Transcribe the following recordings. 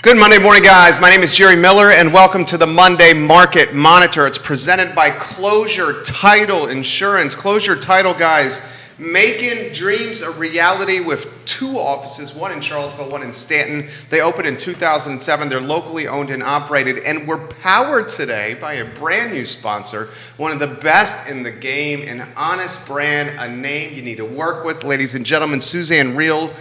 Good Monday morning, guys. My name is Jerry Miller, and welcome to the Monday Market Monitor. It's presented by Closure Title Insurance. Closure Title, guys, making dreams a reality with two offices, one in Charlottesville, one in Stanton. They opened in 2007. They're locally owned and operated, and we're powered today by a brand new sponsor, one of the best in the game, an honest brand, a name you need to work with. Ladies and gentlemen, Suzanne Riehl.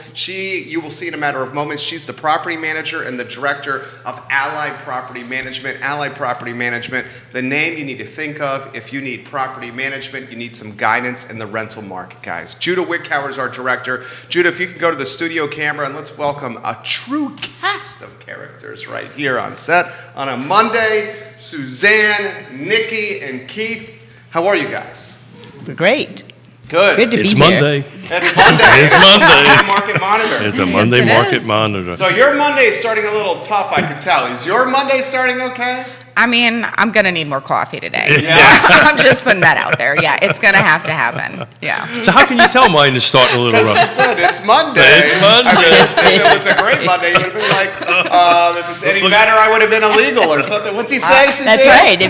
You will see in a matter of moments, she's the property manager and the director of Allied Property Management. Allied Property Management, the name you need to think of if you need property management, you need some guidance in the rental market, guys. Judah Wickhauer is our director. Judah, if you can go to the studio camera and let's welcome a true cast of characters right here on set on a Monday. Suzanne, Nikki, and Keith. How are you guys? We're great. Good. Good to It's be Monday. here. It's Monday. It's Monday. Market Monitor. It's a Monday Yes, it Market is. Monitor. So your Monday is starting a little tough, I could tell. Is your Monday starting okay? I mean, I'm going to need more coffee today. Yeah. I'm just putting that out there. Yeah, it's going to have to happen. Yeah. So how can you tell mine is starting a little Because you rough? said it's Monday. It's Monday. I mean, if it was a great Monday, you would have been like, if it's any better, I would have been illegal or something. What's he say, Suzanne? That's right.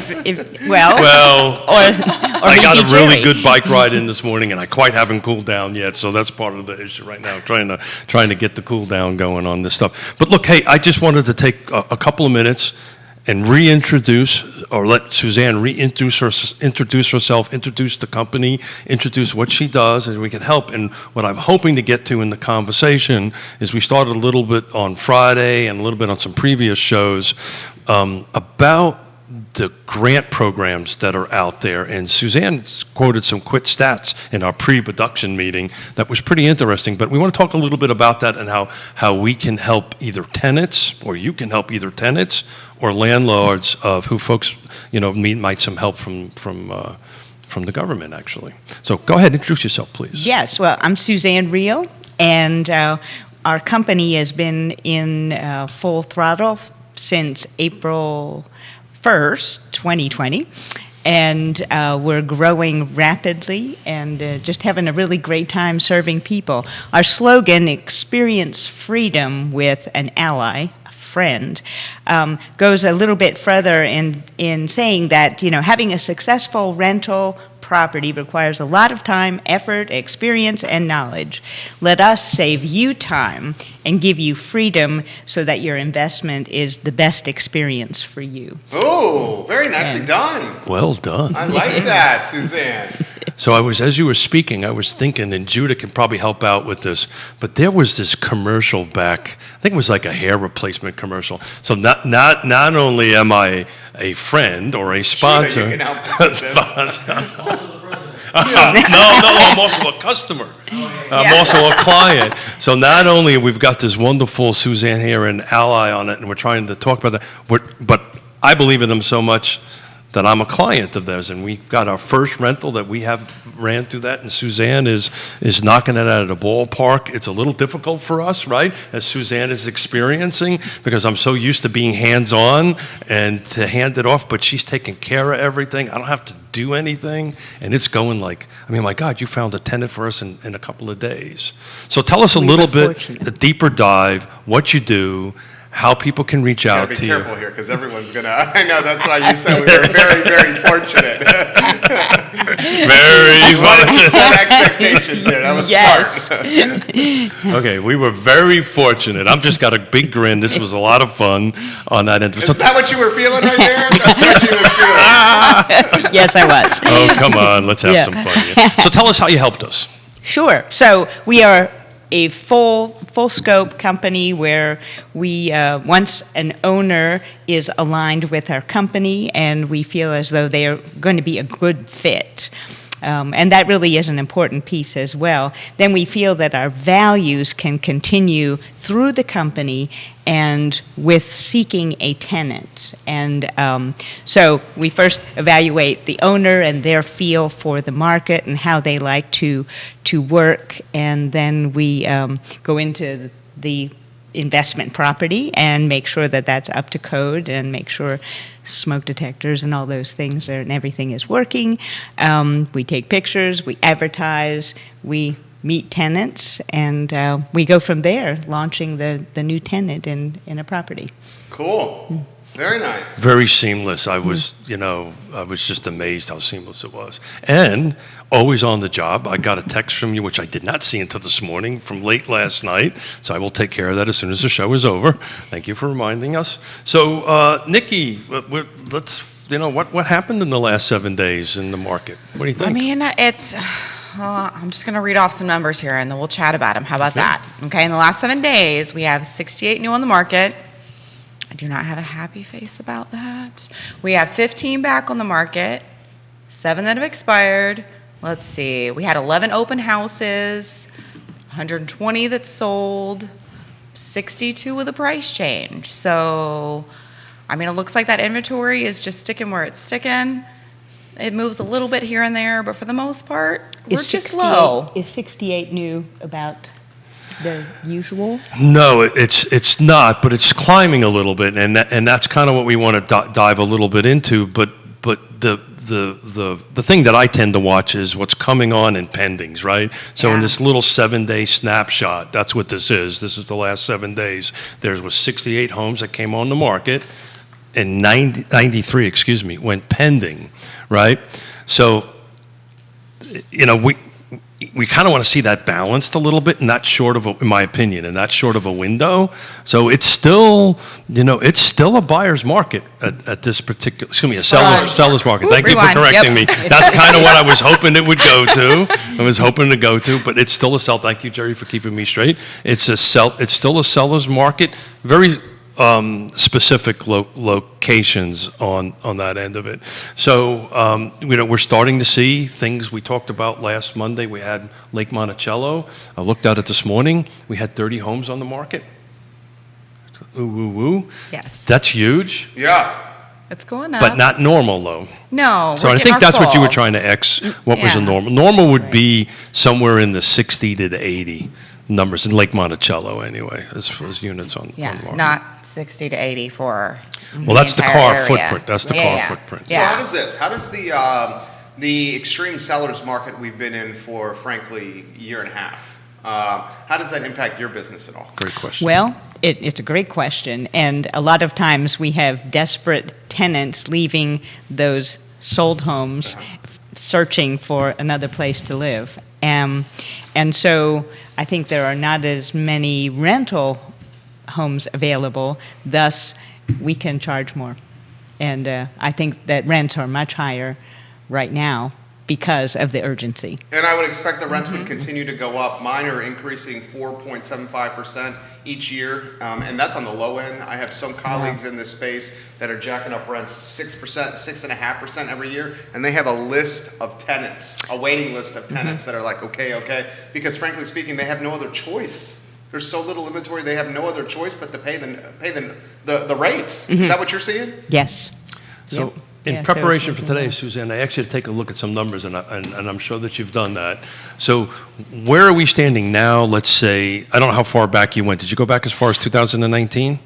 Well, or I got maybe a really Jerry. good bike ride in this morning, and I quite haven't cooled down yet. So that's part of the issue right now, trying to get the cool down going on this stuff. But look, hey, I just wanted to take a couple of minutes and reintroduce, or let Suzanne introduce herself, introduce the company, introduce what she does, and we can help. And what I'm hoping to get to in the conversation is we started a little bit on Friday and a little bit on some previous shows about the grant programs that are out there. And Suzanne quoted some quick stats in our pre-production meeting that was pretty interesting. But we want to talk a little bit about that and how we can help either tenants, or you can help either tenants or landlords of who folks, might some help from the government, actually. So go ahead, introduce yourself, please. Yes, well, I'm Suzanne Riehl, and our company has been in full throttle since April 1st, 2020. And we're growing rapidly and just having a really great time serving people. Our slogan, experience freedom with an ally, a friend, goes a little bit further in saying that, having a successful rental property requires a lot of time, effort, experience, and knowledge. Let us save you time and give you freedom so that your investment is the best experience for you. Oh, very nicely done. Well done. I like that, Suzanne. So as you were speaking, I was thinking, and Judah can probably help out with this, but there was this commercial back, I think it was like a hair replacement commercial. So not only am I a friend or a sponsor, Judah, you can help us with this. no, I'm also a customer. I'm also a client. So not only we've got this wonderful Suzanne here and Ally on it, and we're trying to talk about that, but I believe in them so much that I'm a client of theirs, and we've got our first rental that we have ran through that, and Suzanne is knocking it out of the ballpark. It's a little difficult for us, right, as Suzanne is experiencing, because I'm so used to being hands-on and to hand it off, but she's taking care of everything. I don't have to do anything, and it's going like, my God, you found a tenant for us in a couple of days. So tell us a little bit, a deeper dive, what you do, how people can reach out to you. Be careful here, because everyone's going to... I know, that's why you said we were very, very fortunate. Very You set fortunate. expectations there. That was smart. Okay, we were very fortunate. I've just got a big grin. This was a lot of fun on that end. Is that what you were feeling right there? That's what you were feeling. Yes, I was. Oh, come on. Let's have some fun here. So tell us how you helped us. Sure. So we are a full scope company where we, once an owner is aligned with our company and we feel as though they are going to be a good fit, and that really is an important piece as well, then we feel that our values can continue through the company and with seeking a tenant. And so we first evaluate the owner and their feel for the market and how they like to work, and then we go into the investment property and make sure that that's up to code and make sure smoke detectors and all those things and everything is working. We take pictures, we advertise, we meet tenants, and we go from there, launching the new tenant in a property. Cool. Very nice. Very seamless. I was just amazed how seamless it was. And always on the job. I got a text from you, which I did not see until this morning, from late last night. So I will take care of that as soon as the show is over. Thank you for reminding us. So, Nikki, what happened in the last 7 days in the market? What do you think? I mean, I'm just going to read off some numbers here, and then we'll chat about them. How about that? Okay, in the last 7 days, we have 68 new on the market. I do not have a happy face about that. We have 15 back on the market, 7 that have expired. Let's see. We had 11 open houses, 120 that sold, 62 with a price change. So, I mean, it looks like that inventory is just sticking where it's sticking. It moves a little bit here and there, but for the most part, we're just low. Is 68 new about the usual? No, it's not, but it's climbing a little bit, and that's kind of what we want to dive a little bit into. But the thing that I tend to watch is what's coming on in pendings, right? So in this little 7-day snapshot, that's what this is. This is the last 7 days. There was 68 homes that came on the market, and 93 went pending, right? So, we kind of want to see that balanced a little bit, and that's short of, in my opinion, and that's short of a window. So it's still, a buyer's market at this particular, seller's market. Thank you for correcting me. That's kind of what I was hoping it would go to. But it's still a sell. Thank you, Jerry, for keeping me straight. It's still a seller's market. Very specific locations on that end of it. So, we're starting to see things we talked about last Monday. We had Lake Monticello. I looked at it this morning. We had 30 homes on the market. Ooh. Yes. That's huge. Yeah. It's going up. But not normal, though. No. So I think that's what you were trying to what was a normal. Normal would be somewhere in the 60 to the 80 numbers in Lake Monticello anyway, as units on the market. Not 60 to 80 for well, that's the car area. footprint. That's the car footprint. So how does this? How does the extreme sellers market we've been in for, frankly, a year and a half, how does that impact your business at all? Great question. Well, it's a great question, and a lot of times we have desperate tenants leaving those sold homes, searching for another place to live. And so I think there are not as many rental homes available, thus we can charge more. And I think that rents are much higher right now because of the urgency. And I would expect the rents would continue to go up. Mine are increasing 4.75% each year, and that's on the low end. I have some colleagues in this space that are jacking up rents 6%, 6.5% every year, and they have a list of tenants, a waiting list of tenants that are like, okay, because frankly speaking, they have no other choice. There's so little inventory, they have no other choice but to pay the rates. Is that what you're seeing? Yes. So in preparation for today, Suzanne, I actually take a look at some numbers, and I'm sure that you've done that. So where are we standing now? Let's say, I don't know how far back you went. Did you go back as far as 2019?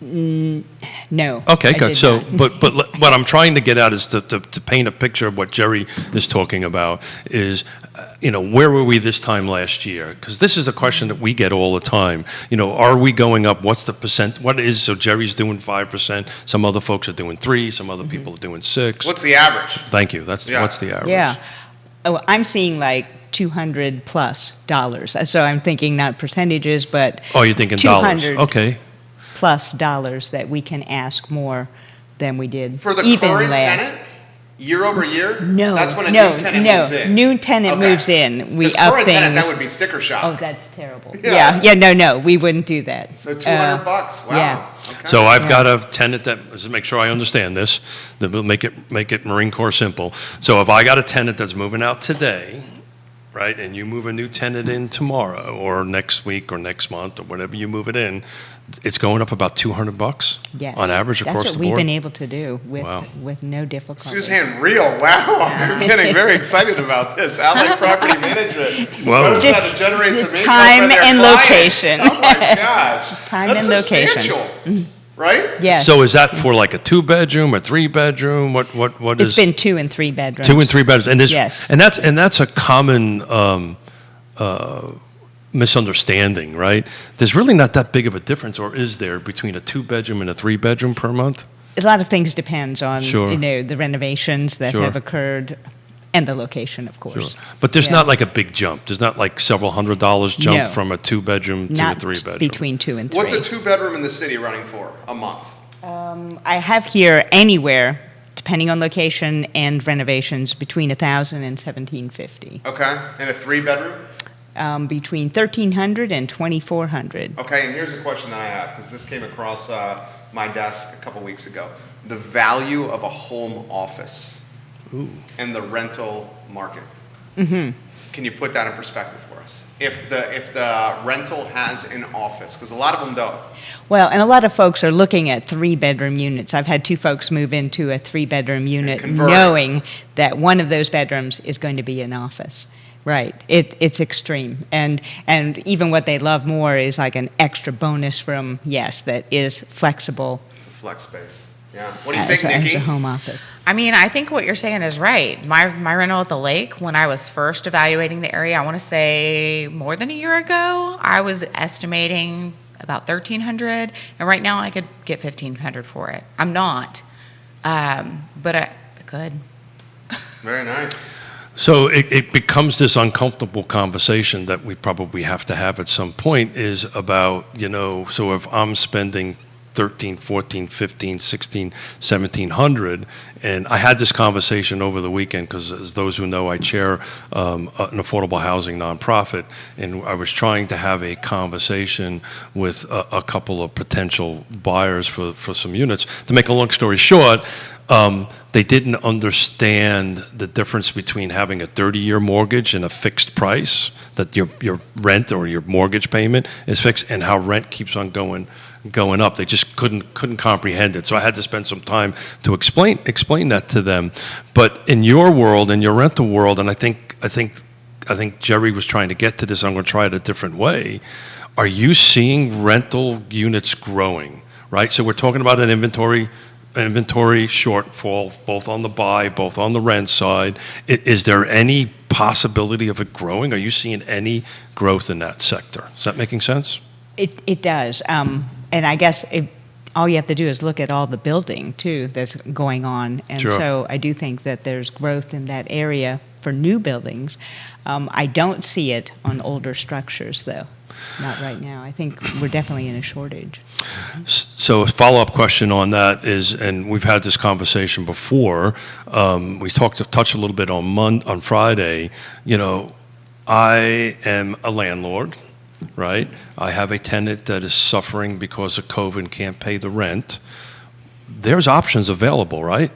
No. Okay, good. So, not. but what I'm trying to get at is to paint a picture of what Jerry is talking about is, where were we this time last year? Because this is a question that we get all the time. Are we going up? What's the percent? What is, so Jerry's doing 5%, some other folks are doing 3%, some other people are doing 6%. What's the average? Thank you. What's the average? Yeah. Oh, I'm seeing like $200+. So I'm thinking not percentages, but Oh, you're thinking dollars. $200 Okay. plus dollars that we can ask more than we did For the even current last. tenant? Year over year? No, That's when a new tenant moves in. New tenant moves in. We up current things. tenant, that would be sticker shock. Oh, that's terrible. Yeah. No, we wouldn't do that. So $200. Wow. Yeah. Okay. So I've got a tenant that, let's make sure I understand this, that will make it Marine Corps simple. So if I got a tenant that's moving out today, right, and you move a new tenant in tomorrow or next week or next month or whatever you move it in, it's going up about $200 Yes. on average across the board. That's what we've been able to do Wow. with no difficulty. Suzanne Riehl, wow, I'm getting very excited about this. Allied Property Management. Whoa. Notice how to generate some income Time for their and clients. location. Oh my gosh. Time That's and location. substantial, right? Yes. So is that for like a 2-bedroom or 3-bedroom? What is? It's been 2 and 3 bedrooms. 2 and 3 bedrooms, and Yes. and that's a common misunderstanding, right? There's really not that big of a difference, or is there, between a 2-bedroom and a 3-bedroom per month? A lot of things depends on Sure. the renovations that Sure. have occurred and the location, of course. Sure. But there's Yeah. not like a big jump. There's not like several $100 jump No. from a 2-bedroom to a Not 3-bedroom. between 2 and 3. What's a 2-bedroom in the city running for a month? I have here anywhere, depending on location and renovations, between $1,000 and $1,750. Okay, and a 3-bedroom? Between $1,300 and $2,400. Okay, and here's a question that I have, because this came across my desk a couple weeks ago. The value of a home office and the rental market. Mm-hmm. Can you put that in perspective for us? If the rental has an office, because a lot of them don't. Well, and a lot of folks are looking at 3-bedroom units. I've had 2 folks move into a 3-bedroom unit convert. knowing that one of those bedrooms is going to be an office. Right. It's extreme. And even what they love more is like an extra bonus room, yes, that is flexible. It's a flex space. Yeah. What do you think, as Nikki? a home office. I mean, I think what you're saying is right. My rental at the lake, when I was first evaluating the area, I want to say more than a year ago, I was estimating about $1,300, and right now I could get $1,500 for it. I'm not, but I could. Very nice. So it becomes this uncomfortable conversation that we probably have to have at some point, is about, so if I'm spending 13, 14, 15, 16, 1700. And I had this conversation over the weekend because, as those who know, I chair an affordable housing nonprofit, and I was trying to have a conversation with a couple of potential buyers for some units. To make a long story short, they didn't understand the difference between having a 30-year mortgage and a fixed price, that your rent or your mortgage payment is fixed, and how rent keeps on going up. They just couldn't comprehend it. So I had to spend some time to explain that to them. But in your world, in your rental world, and I think Jerry was trying to get to this, I'm going to try it a different way. Are you seeing rental units growing, right? So we're talking about an inventory shortfall, both on the buy, both on the rent side. Is there any possibility of it growing? Are you seeing any growth in that sector? Is that making sense? It does. And I guess all you have to do is look at all the building, too, that's going on. And Sure. so I do think that there's growth in that area for new buildings. I don't see it on older structures, though. Not right now. I think we're definitely in a shortage. So a follow-up question on that is, and we've had this conversation before, we touched a little bit on Friday. I am a landlord, right? I have a tenant that is suffering because of COVID and can't pay the rent. There's options available, right?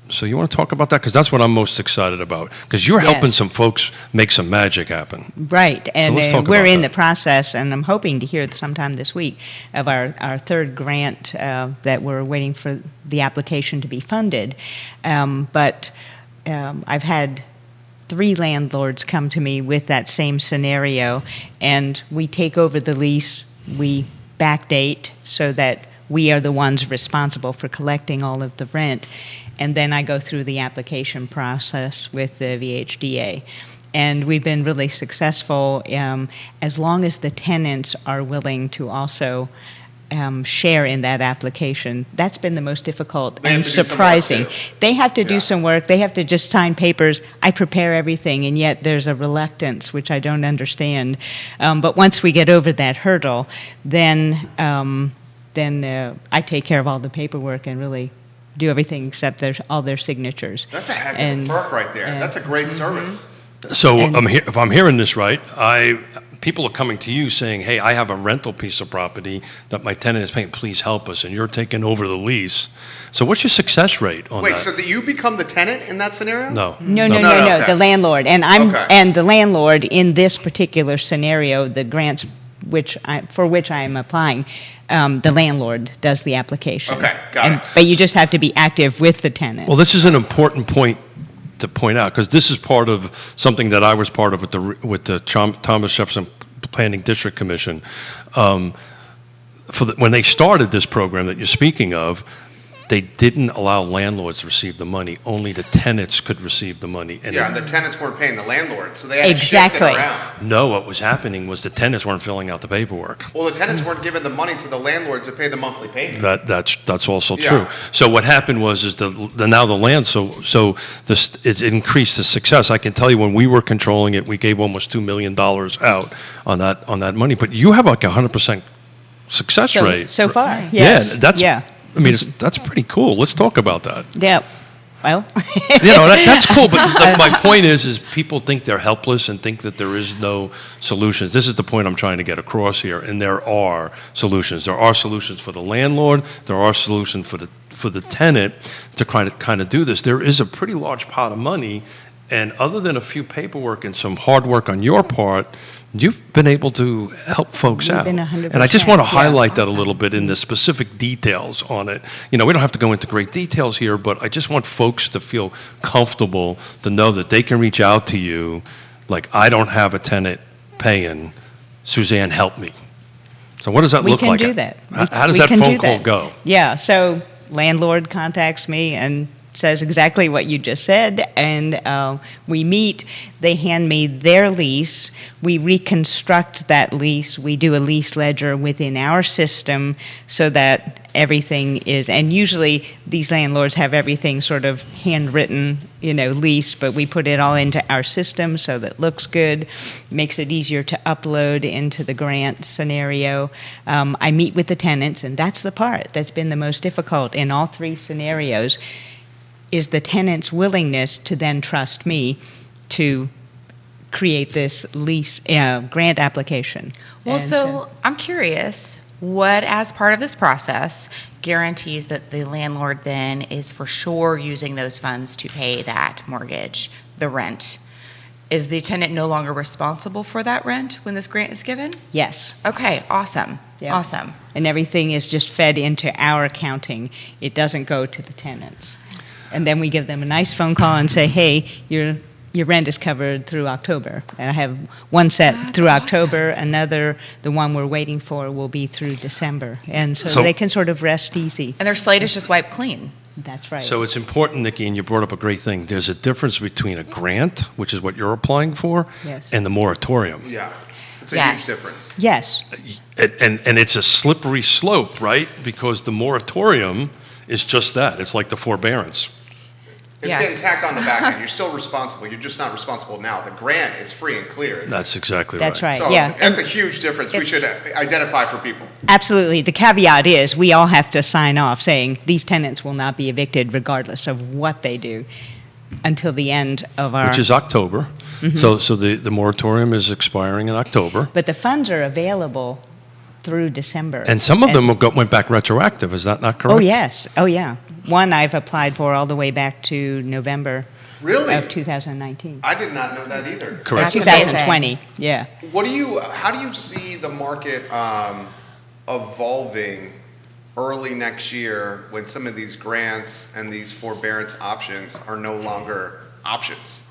So you want to talk about that? Because that's what I'm most excited about. Because you're helping Yes. some folks make some magic happen. Right, and let's talk we're about in that. the process, and I'm hoping to hear sometime this week of our third grant that we're waiting for the application to be funded. But I've had 3 landlords come to me with that same scenario, and we take over the lease, we backdate so that we are the ones responsible for collecting all of the rent, and then I go through the application process with the VHDA. And we've been really successful as long as the tenants are willing to also share in that application. That's been the most difficult They have and to do some work, surprising. too. They have to Yeah. do some work. They have to just sign papers. I prepare everything, and yet there's a reluctance, which I don't understand. But once we get over that hurdle, then I take care of all the paperwork and really do everything except all their signatures. That's a heck of And- a perk right there. and- That's a great service. So And- if I'm hearing this right, people are coming to you saying, hey, I have a rental piece of property that my tenant is paying, please help us, and you're taking over the lease. So what's your success rate on Wait, that? so that you become the tenant in that scenario? No. No, okay. the landlord. And the landlord in this particular scenario, the grants for which I am applying, the landlord does the application. Okay, got it. But you just have to be active with the tenant. Well, this is an important point to point out, because this is part of something that I was part of with the Thomas Jefferson Planning District Commission. When they started this program that you're speaking of, they didn't allow landlords to receive the money. Only the tenants could receive the money. And Yeah, it- the tenants weren't paying the landlord, so they had Exactly. to shift it around. no, what was happening was the tenants weren't filling out the paperwork. Well, the tenants weren't giving the money to the landlord to pay the monthly payment. That's also Yeah. true. So what happened was now the land it increased the success. I can tell you when we were controlling it, we gave almost $2 million out on that money. But you have like 100% success rate So far, Yeah, yes. that's. Yeah. I mean, that's pretty cool. Let's talk about that. Yeah. Well, That's cool. But my point is people think they're helpless and think that there is no solutions. This is the point I'm trying to get across here. And there are solutions. There are solutions for the landlord. There are solutions for the tenant to kind of do this. There is a pretty large pot of money, and other than a few paperwork and some hard work on your part, you've been able to help folks We've out. been 100%, And I just want to yeah. highlight that a little bit in the specific details on it. We don't have to go into great details here, but I just want folks to feel comfortable to know that they can reach out to you like, I don't have a tenant paying, Suzanne, help me. So what does that we look can like? do that. How does We that can phone do call that. go? Yeah, so landlord contacts me and says exactly what you just said, and we meet. They hand me their lease. We reconstruct that lease. We do a lease ledger within our system so that everything is, and usually these landlords have everything sort of handwritten, lease, but we put it all into our system so that it looks good, makes it easier to upload into the grant scenario. I meet with the tenants, and that's the part that's been the most difficult in all three scenarios, is the tenant's willingness to then trust me to create this lease grant application. Well, And, so I'm curious, what, as part of this process, guarantees that the landlord then is for sure using those funds to pay that mortgage, the rent? Is the tenant no longer responsible for that rent when this grant is given? yes. Okay, awesome. Yeah. Awesome. And everything is just fed into our accounting. It doesn't go to the tenants. And then we give them a nice phone call and say, hey, your rent is covered through October. And I have one set That's through awesome. October, another, the one we're waiting for, will be through December. And so, So- they can sort of rest easy. And their slate is just wiped clean. That's right. So it's important, Nikki, and you brought up a great thing. There's a difference between a grant, which is what you're applying for, Yes. and the moratorium. Yeah, it's a Yes. huge difference. Yes. And it's a slippery slope, right? Because the moratorium is just that. It's like the forbearance. It's Yes. getting tacked on the back end. You're still responsible. You're just not responsible now. The grant is free and clear. That's exactly right. That's right. So Yeah. that's a huge difference we should identify for people. Absolutely. The caveat is we all have to sign off saying these tenants will not be evicted regardless of what they do until the end of our... Which is October. So the moratorium is expiring in October. But the funds are available through December. And some of them went back retroactive. Is that not correct? Oh, yes. Oh, yeah. One I've applied for all the way back to November Really? of 2019. I did not know that either. Correct. That's amazing. 2020, yeah. How do you see the market evolving early next year when some of these grants and these forbearance options are no longer options?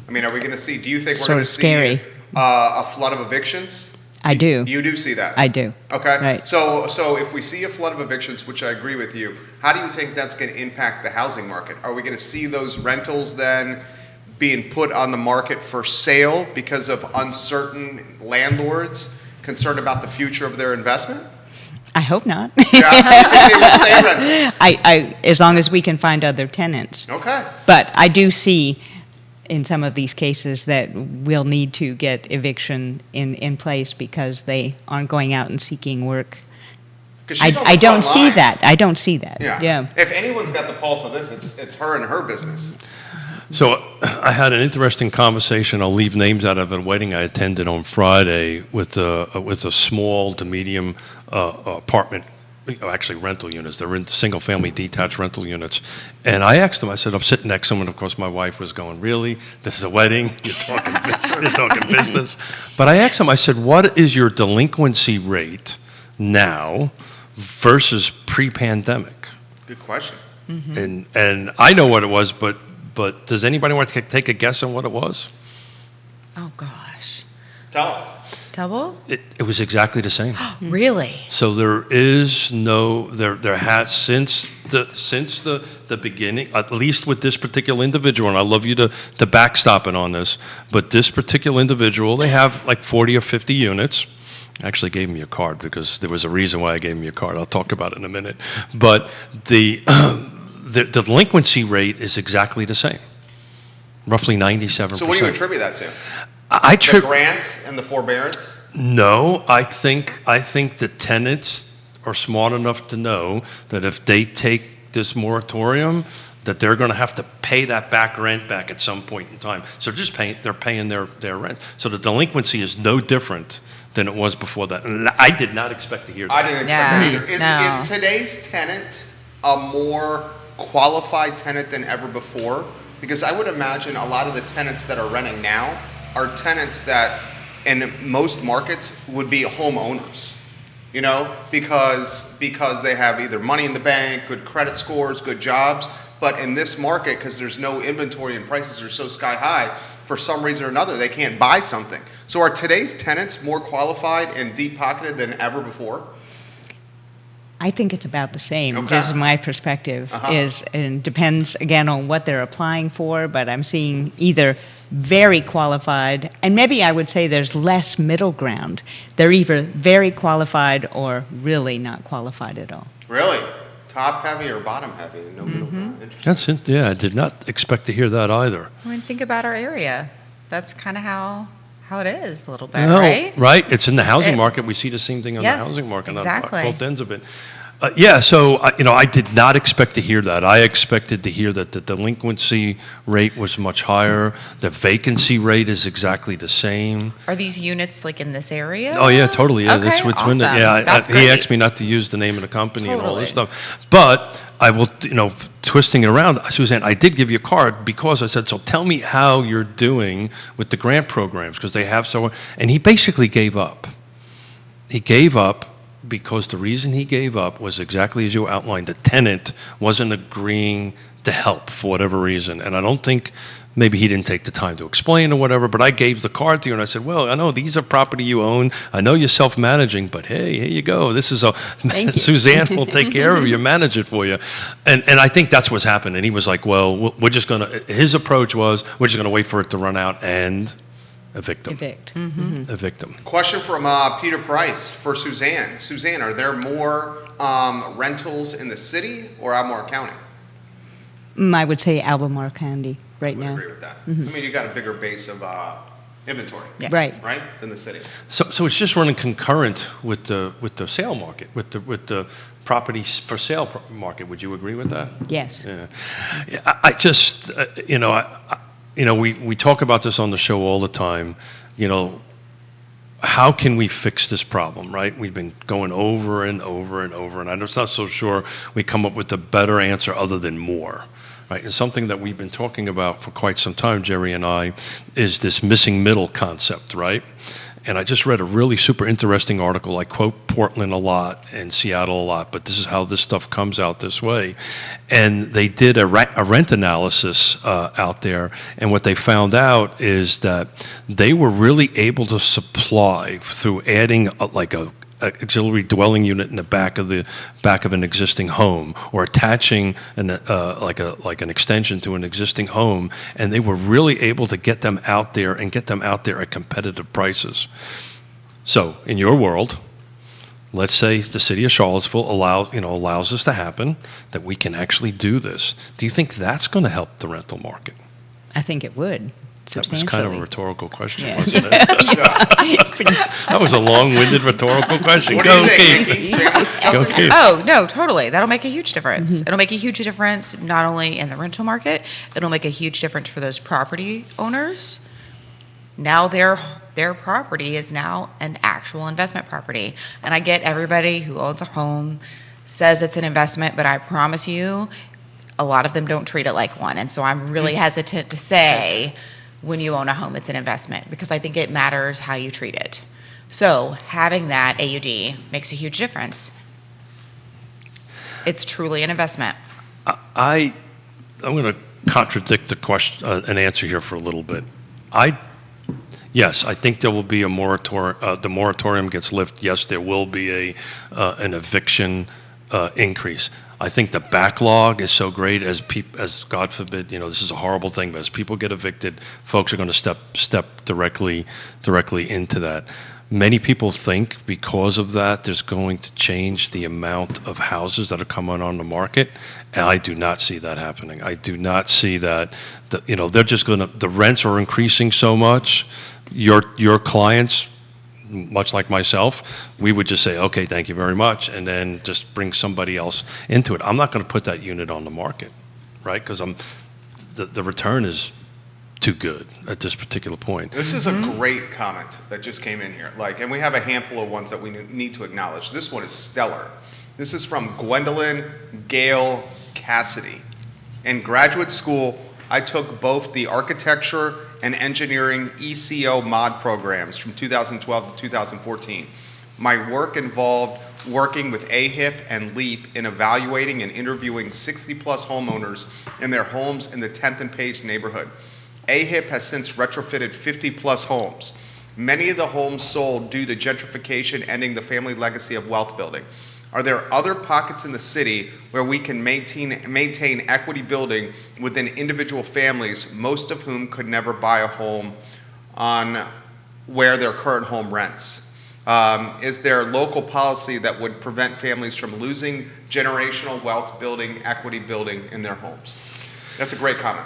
I mean, are we going to see, do you think we're Sort going to of see scary. a flood of evictions? I do. You do see that? I do. Okay. Right. So if we see a flood of evictions, which I agree with you, how do you think that's going to impact the housing market? Are we going to see those rentals then being put on the market for sale because of uncertain landlords concerned about the future of their investment? I hope not. Yeah, so you think they will stay rentals? As long as we can find other tenants. Okay. But I do see in some of these cases that we'll need to get eviction in place because they aren't going out and seeking work. 'Cause she's on the I don't front see lines. that. I don't see that. Yeah. Yeah. If anyone's got the pulse of this, it's her and her business. So I had an interesting conversation. I'll leave names out of a wedding I attended on Friday with a small to medium apartment, actually rental units. They're in single-family detached rental units. And I asked them. I said, I'm sitting next to them, and of course my wife was going, "Really? This is a wedding? You're talking business? You're talking business?" But I asked them. I said, "What is your delinquency rate now versus pre-pandemic?" Good question. And I know what it was, but does anybody want to take a guess on what it was? Oh, gosh. Tell us. Double? It was exactly the same. Really? So there is no there has since the beginning, at least with this particular individual, and I love you to backstop it on this, but this particular individual, they have like 40 or 50 units. I actually gave him your card because there was a reason why I gave him your card. I'll talk about it in a minute. But the delinquency rate is exactly the same, roughly 97%. So what do you attribute that to? The grants and the forbearance? No, I think the tenants are smart enough to know that if they take this moratorium, that they're going to have to pay that back rent back at some point in time. So they're paying their rent. So the delinquency is no different than it was before that. And I did not expect to hear that. I didn't expect that either. Is today's tenant a more qualified tenant than ever before? Because I would imagine a lot of the tenants that are renting now are tenants that in most markets would be homeowners, you know, because they have either money in the bank, good credit scores, good jobs. But in this market, because there's no inventory and prices are so sky high, for some reason or another, they can't buy something. So are today's tenants more qualified and deep-pocketed than ever before? I think it's about the same. Okay. Just my perspective and depends again on what they're applying for. But I'm seeing either very qualified, and maybe I would say there's less middle ground. They're either very qualified or really not qualified at all. Really? Top heavy or bottom heavy? No middle ground. Interesting. That's it. Yeah, I did not expect to hear that either. I mean, think about our area. That's kind of how it is a little bit, No, right? It's in the housing market. We see the same thing on the housing market. Exactly. On both ends of it. So I did not expect to hear that. I expected to hear that the delinquency rate was much higher. The vacancy rate is exactly the same. Are these units like in this area? Oh yeah, totally. Yeah, Okay, that's what's awesome. That's he great. asked me not to use the name of the company and all this Totally. stuff. But I will, twisting it around, Suzanne, I did give you a card because I said, so tell me how you're doing with the grant programs because they have so, and he basically gave up. He gave up because the reason he gave up was exactly as you outlined. The tenant wasn't agreeing to help for whatever reason. And I don't think maybe he didn't take the time to explain or whatever, but I gave the card to you and I said, well, I know these are property you own. I know you're self-managing, but hey, here you go. This is Suzanne will take care of you, manage it for you. And I think that's what's happened. And he was like, well, his approach was, we're just going to wait for it to run out and evict them. Evict them. Question from Peter Price for Suzanne. Suzanne, are there more rentals in the city or Albemarle County? I would say Albemarle County right I would now. agree with that. I mean, you got a bigger base of inventory, Yes. Right. than the city. So it's just running concurrent with the sale market, with the properties for sale market. Would you agree with that? Yes. Yeah. I just we talk about this on the show all the time. How can we fix this problem, right? We've been going over and over and over, and I'm just not so sure we come up with a better answer other than more, right? And something that we've been talking about for quite some time, Jerry and I, is this missing middle concept, right? And I just read a really super interesting article. I quote Portland a lot and Seattle a lot, but this is how this stuff comes out this way. And they did a rent analysis out there, and what they found out is that they were really able to supply through adding a auxiliary dwelling unit in the back of an existing home, or attaching an extension to an existing home, and they were really able to get them out there at competitive prices. So, in your world, let's say the city of Charlottesville allows this to happen, that we can actually do this. Do you think that's going to help the rental market? I think it would. That was kind of a rhetorical question, Yeah. wasn't it? That was a long-winded rhetorical question. What do Go you think, Keith. Nikki? Go Keith. Oh, no, totally. That'll make a huge difference. It'll make a huge difference not only in the rental market, it'll make a huge difference for those property owners. Now their property is now an actual investment property. And I get everybody who owns a home says it's an investment, but I promise you, a lot of them don't treat it like one. And so I'm really hesitant to say when you own a home, it's an investment, because I think it matters how you treat it. So having that AUD makes a huge difference. It's truly an investment. I'm going to contradict the question, an answer here for a little bit. I Yes, I think there will be a moratorium. The moratorium gets lifted. Yes, there will be an eviction increase. I think the backlog is so great as God forbid, this is a horrible thing, but as people get evicted, folks are going to step directly into that. Many people think because of that, there's going to change the amount of houses that are coming on the market, and I do not see that happening. I do not see that. They're just going to. The rents are increasing so much. Your clients, much like myself, we would just say, okay, thank you very much, and then just bring somebody else into it. I'm not going to put that unit on the market, right? Because the return is too good at this particular point. This is a great comment that just came in here. And we have a handful of ones that we need to acknowledge. This one is stellar. This is from Gwendolyn Gale Cassidy. In graduate school, I took both the architecture and engineering ECO mod programs from 2012 to 2014. My work involved working with AHIP and LEAP in evaluating and interviewing 60-plus homeowners in their homes in the 10th and Page neighborhood. AHIP has since retrofitted 50-plus homes. Many of the homes sold due to gentrification ending the family legacy of wealth building. Are there other pockets in the city where we can maintain equity building within individual families, most of whom could never buy a home on where their current home rents? Is there local policy that would prevent families from losing generational wealth building, equity building in their homes? That's a great comment.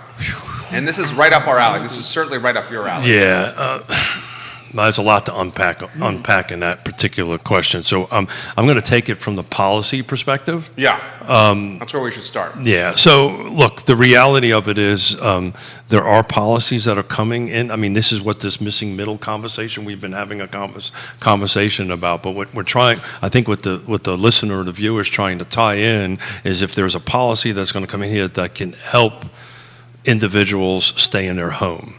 And this is right up our alley. This is certainly right up your alley. Yeah. There's a lot to unpack in that particular question. So I'm going to take it from the policy perspective. Yeah, that's where we should start. Yeah. So look, the reality of it is there are policies that are coming in. I mean, this is what this missing middle conversation we've been having a conversation about. But what we're trying, I think, what the listener or the viewer is trying to tie in is if there's a policy that's going to come in here that can help individuals stay in their home,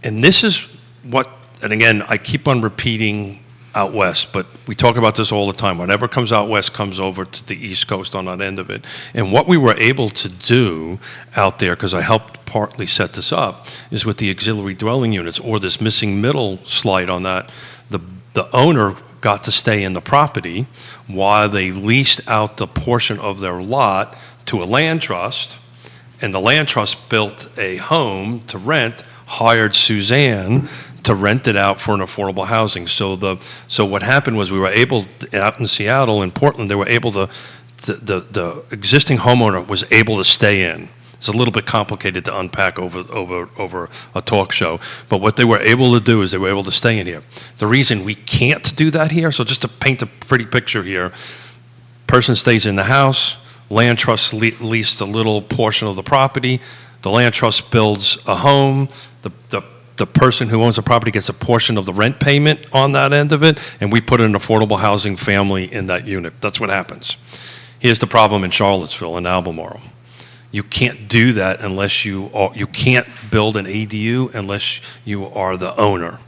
and this is what. And again, I keep on repeating out west, but we talk about this all the time. Whatever comes out west comes over to the East Coast on that end of it. And what we were able to do out there, because I helped partly set this up, is with the auxiliary dwelling units or this missing middle slide on that, the owner got to stay in the property while they leased out the portion of their lot to a land trust, and the land trust built a home to rent, hired Suzanne to rent it out for an affordable housing. So what happened was we were able, out in Seattle and Portland, they were able to, the existing homeowner was able to stay in. It's a little bit complicated to unpack over a talk show, but what they were able to do is they were able to stay in here. The reason we can't do that here, so just to paint a pretty picture here, person stays in the house, land trust leased a little portion of the property, the land trust builds a home, the person who owns the property gets a portion of the rent payment on that end of it, and we put an affordable housing family in that unit. That's what happens. Here's the problem in Charlottesville and Albemarle. You can't do that unless you can't build an ADU unless you are the owner.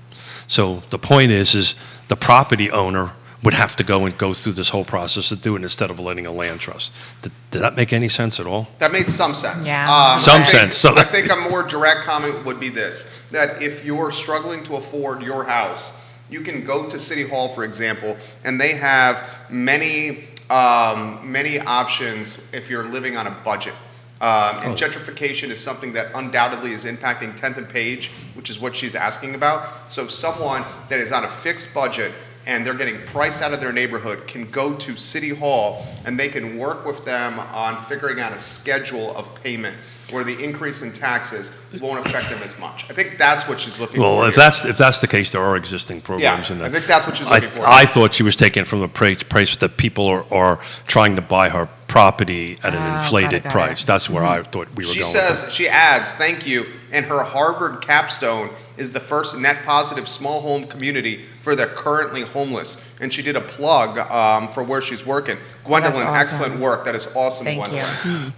So the point is the property owner would have to go through this whole process to do it instead of letting a land trust. Did that make any sense at all? That made some sense. Yeah. Sense. So I think a more direct comment would be this, that if you're struggling to afford your house, you can go to City Hall, for example, and they have many options if you're living on a budget. And gentrification is something that undoubtedly is impacting 10th and Page, which is what she's asking about. So someone that is on a fixed budget and they're getting priced out of their neighborhood can go to City Hall and they can work with them on figuring out a schedule of payment where the increase in taxes won't affect them as much. I think that's what she's looking for. Well, if that's the case, there are existing programs in that. I think that's what she's looking for. I thought she was taking it from the price that people are trying to buy her property at an inflated price. That's where I thought we were going. She adds, thank you, and her Harvard capstone is the first net positive small home community for the currently homeless. And she did a plug for where she's working. Gwendolyn, Awesome. Excellent work. That is awesome, Thank Gwendolyn. you.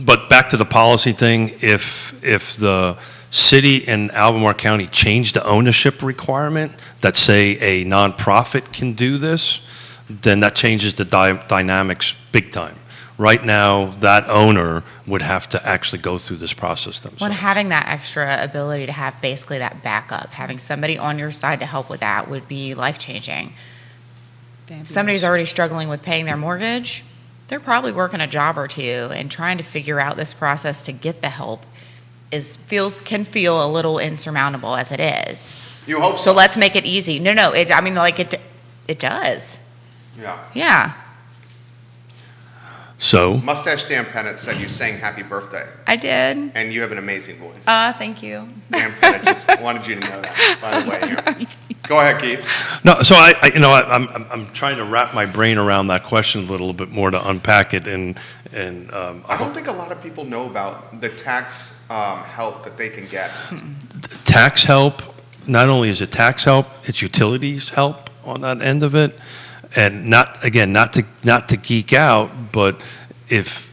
But back to the policy thing, if the city and Albemarle County change the ownership requirement that say a nonprofit can do this, then that changes the dynamics big time. right now that owner would have to actually go through this process themselves. When having that extra ability to have basically that backup, having somebody on your side to help with that would be life-changing. If somebody's already struggling with paying their mortgage, they're probably working a job or two, and trying to figure out this process to get the help can feel a little insurmountable as it is. You hope So so. let's make it easy. No, it does. Yeah. Yeah, So, Mustache Dan Pennant said you sang happy birthday, I did. and you have an amazing voice. Thank you. Dan Pennant just wanted you to know that, by the way. Here. Go ahead, Keith. no, so I'm trying to wrap my brain around that question a little bit more to unpack it, and I don't think a lot of people know about the tax help that they can get. tax help. Not only is it tax help, it's utilities help on that end of it, and not to geek out, but if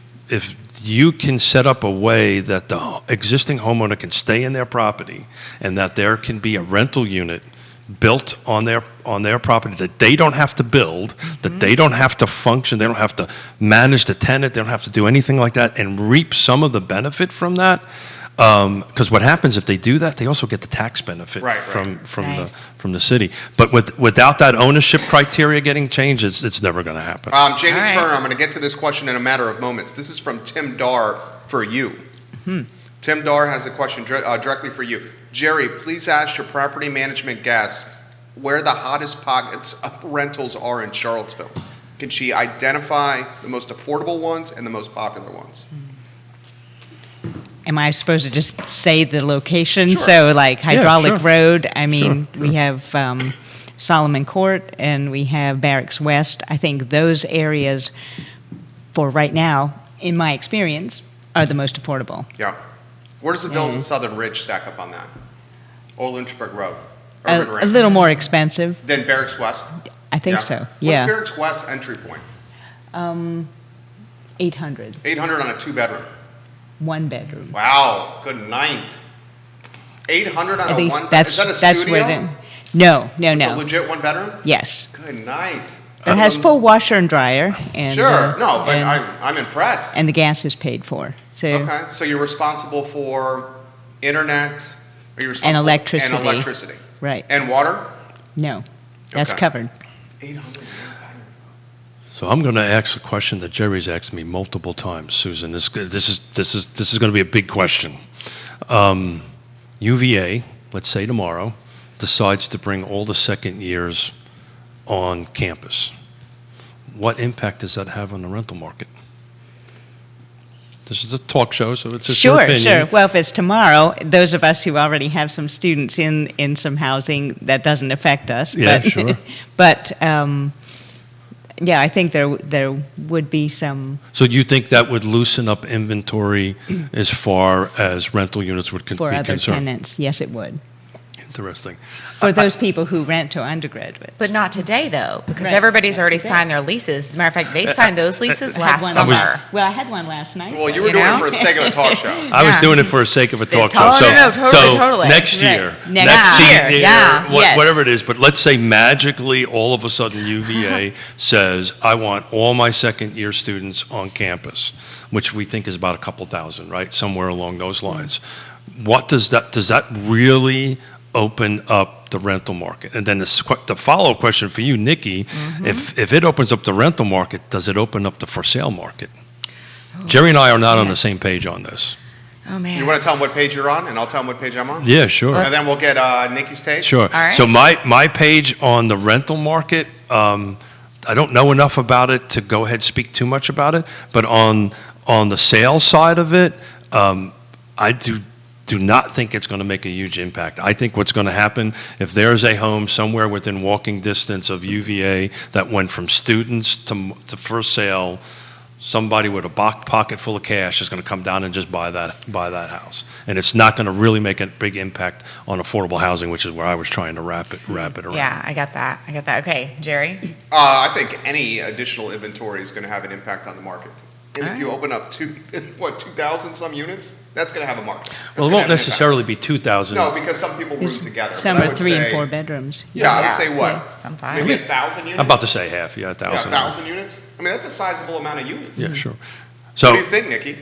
you can set up a way that the existing homeowner can stay in their property, and that there can be a rental unit built on their property that they don't have to build, that they don't have to function, they don't have to manage the tenant, they don't have to do anything like that, and reap some of the benefit from that. Because what happens if they do that, they also get the tax benefit Right. Nice. from the city. But without that ownership criteria getting changed, it's never going to happen. Jamie All right. Turner, I'm going to get to this question in a matter of moments. This is from Tim Dar for you. Tim Dar has a question directly for you. Jerry, please ask your property management guest where the hottest pockets of rentals are in Charlottesville. Can she identify the most affordable ones and the most popular ones? Am I supposed to just say the location? Sure. So, like Hydraulic sure. Road, I mean, Sure, we have Solomon Court and we have Barracks West. I think those areas, for right now, in my experience, are the most affordable. Yeah. Where does the villas in Southern Ridge stack up on that? Old Lynchburg Road. Urban A Ring. little more expensive, Then Barracks West? I think Yeah. so. What's Yeah, Barracks West entry point? 800, 800 on a two-bedroom. 1 bedroom. Wow, good night. 800 on At a least one. that's Is that a that's studio? where the no. It's a legit one bedroom. Yes, Good night. it has full washer and dryer, and Sure. No, but and, I'm impressed. and the gas is paid for. So Okay, so you're responsible for internet. Are you responsible? electricity. And electricity. right, And water. no, that's Okay. covered. 800. So I'm going to ask a question that Jerry's asked me multiple times, Susan. This is going to be a big question. UVA, let's say tomorrow, decides to bring all the second years on campus. What impact does that have on the rental market? This is a talk show, so it's just your Sure, opinion. sure. Well, if it's tomorrow, those of us who already have some students in some housing, that doesn't affect us. Yeah, but, sure. But yeah, I think there would be some. So you think that would loosen up inventory as far as rental units would For be other concerned? tenants, yes, it would. Interesting. For those people who rent to undergraduates. But not today, though, because Right. everybody's Not already today. signed their leases. As a matter of fact, they signed those leases I had last one summer. Well, I had one last night. Well, you were You doing know? it for the sake of a talk show. I was Yeah. doing it for the sake of a talk show. Oh, So, no, totally. next Right. year, Next year, yeah. Yes. whatever it is, but let's say magically all of a sudden UVA says, I want all my second year students on campus, which we think is about a couple thousand, right? Somewhere along those lines. What does that really open up the rental market? And then the follow-up question for you, Nikki, if it opens up the rental market, does it open up the for sale market? Jerry and I are not on the same page on this. Oh, man. You want to tell them what page you're on, and I'll tell them what page I'm on? Yeah, sure. And then we'll get Nikki's take? Sure. right. So my page on the rental market, I don't know enough about it to go ahead and speak too much about it, but on the sales side of it, I do not think it's going to make a huge impact. I think what's going to happen, if there's a home somewhere within walking distance of UVA that went from students to for sale, somebody with a pocket full of cash is going to come down and just buy that house. And it's not going to really make a big impact on affordable housing, which is where I was trying to wrap it around. Yeah, I got that. Okay, Jerry? I think any additional inventory is going to have an impact on the market. And if you open up 2,000 some units, that's going to have a market. That's Well, it gonna won't have an necessarily be 2,000. impact. No, because some people room together. Some but I are would 3 and say- 4 bedrooms. Yeah, I would say what? Some five. Maybe 1,000 units? I'm about to say half, yeah, Yeah, 1,000. 1,000 units? I mean, that's a sizable amount of units. Yeah, sure. What So, do you think, Nikki?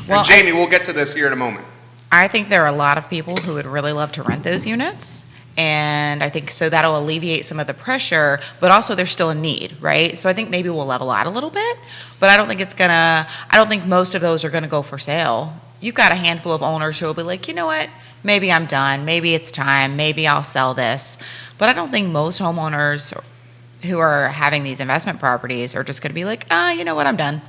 Well, And Jamie, we'll get to this here in a moment. I think there are a lot of people who would really love to rent those units. And I think so that'll alleviate some of the pressure, but also there's still a need, right? So I think maybe we'll level out a little bit, but I don't think most of those are gonna go for sale. You've got a handful of owners who will be like, you know what? Maybe I'm done. Maybe it's time. Maybe I'll sell this. But I don't think most homeowners who are having these investment properties are just gonna be like, you know what? I'm done.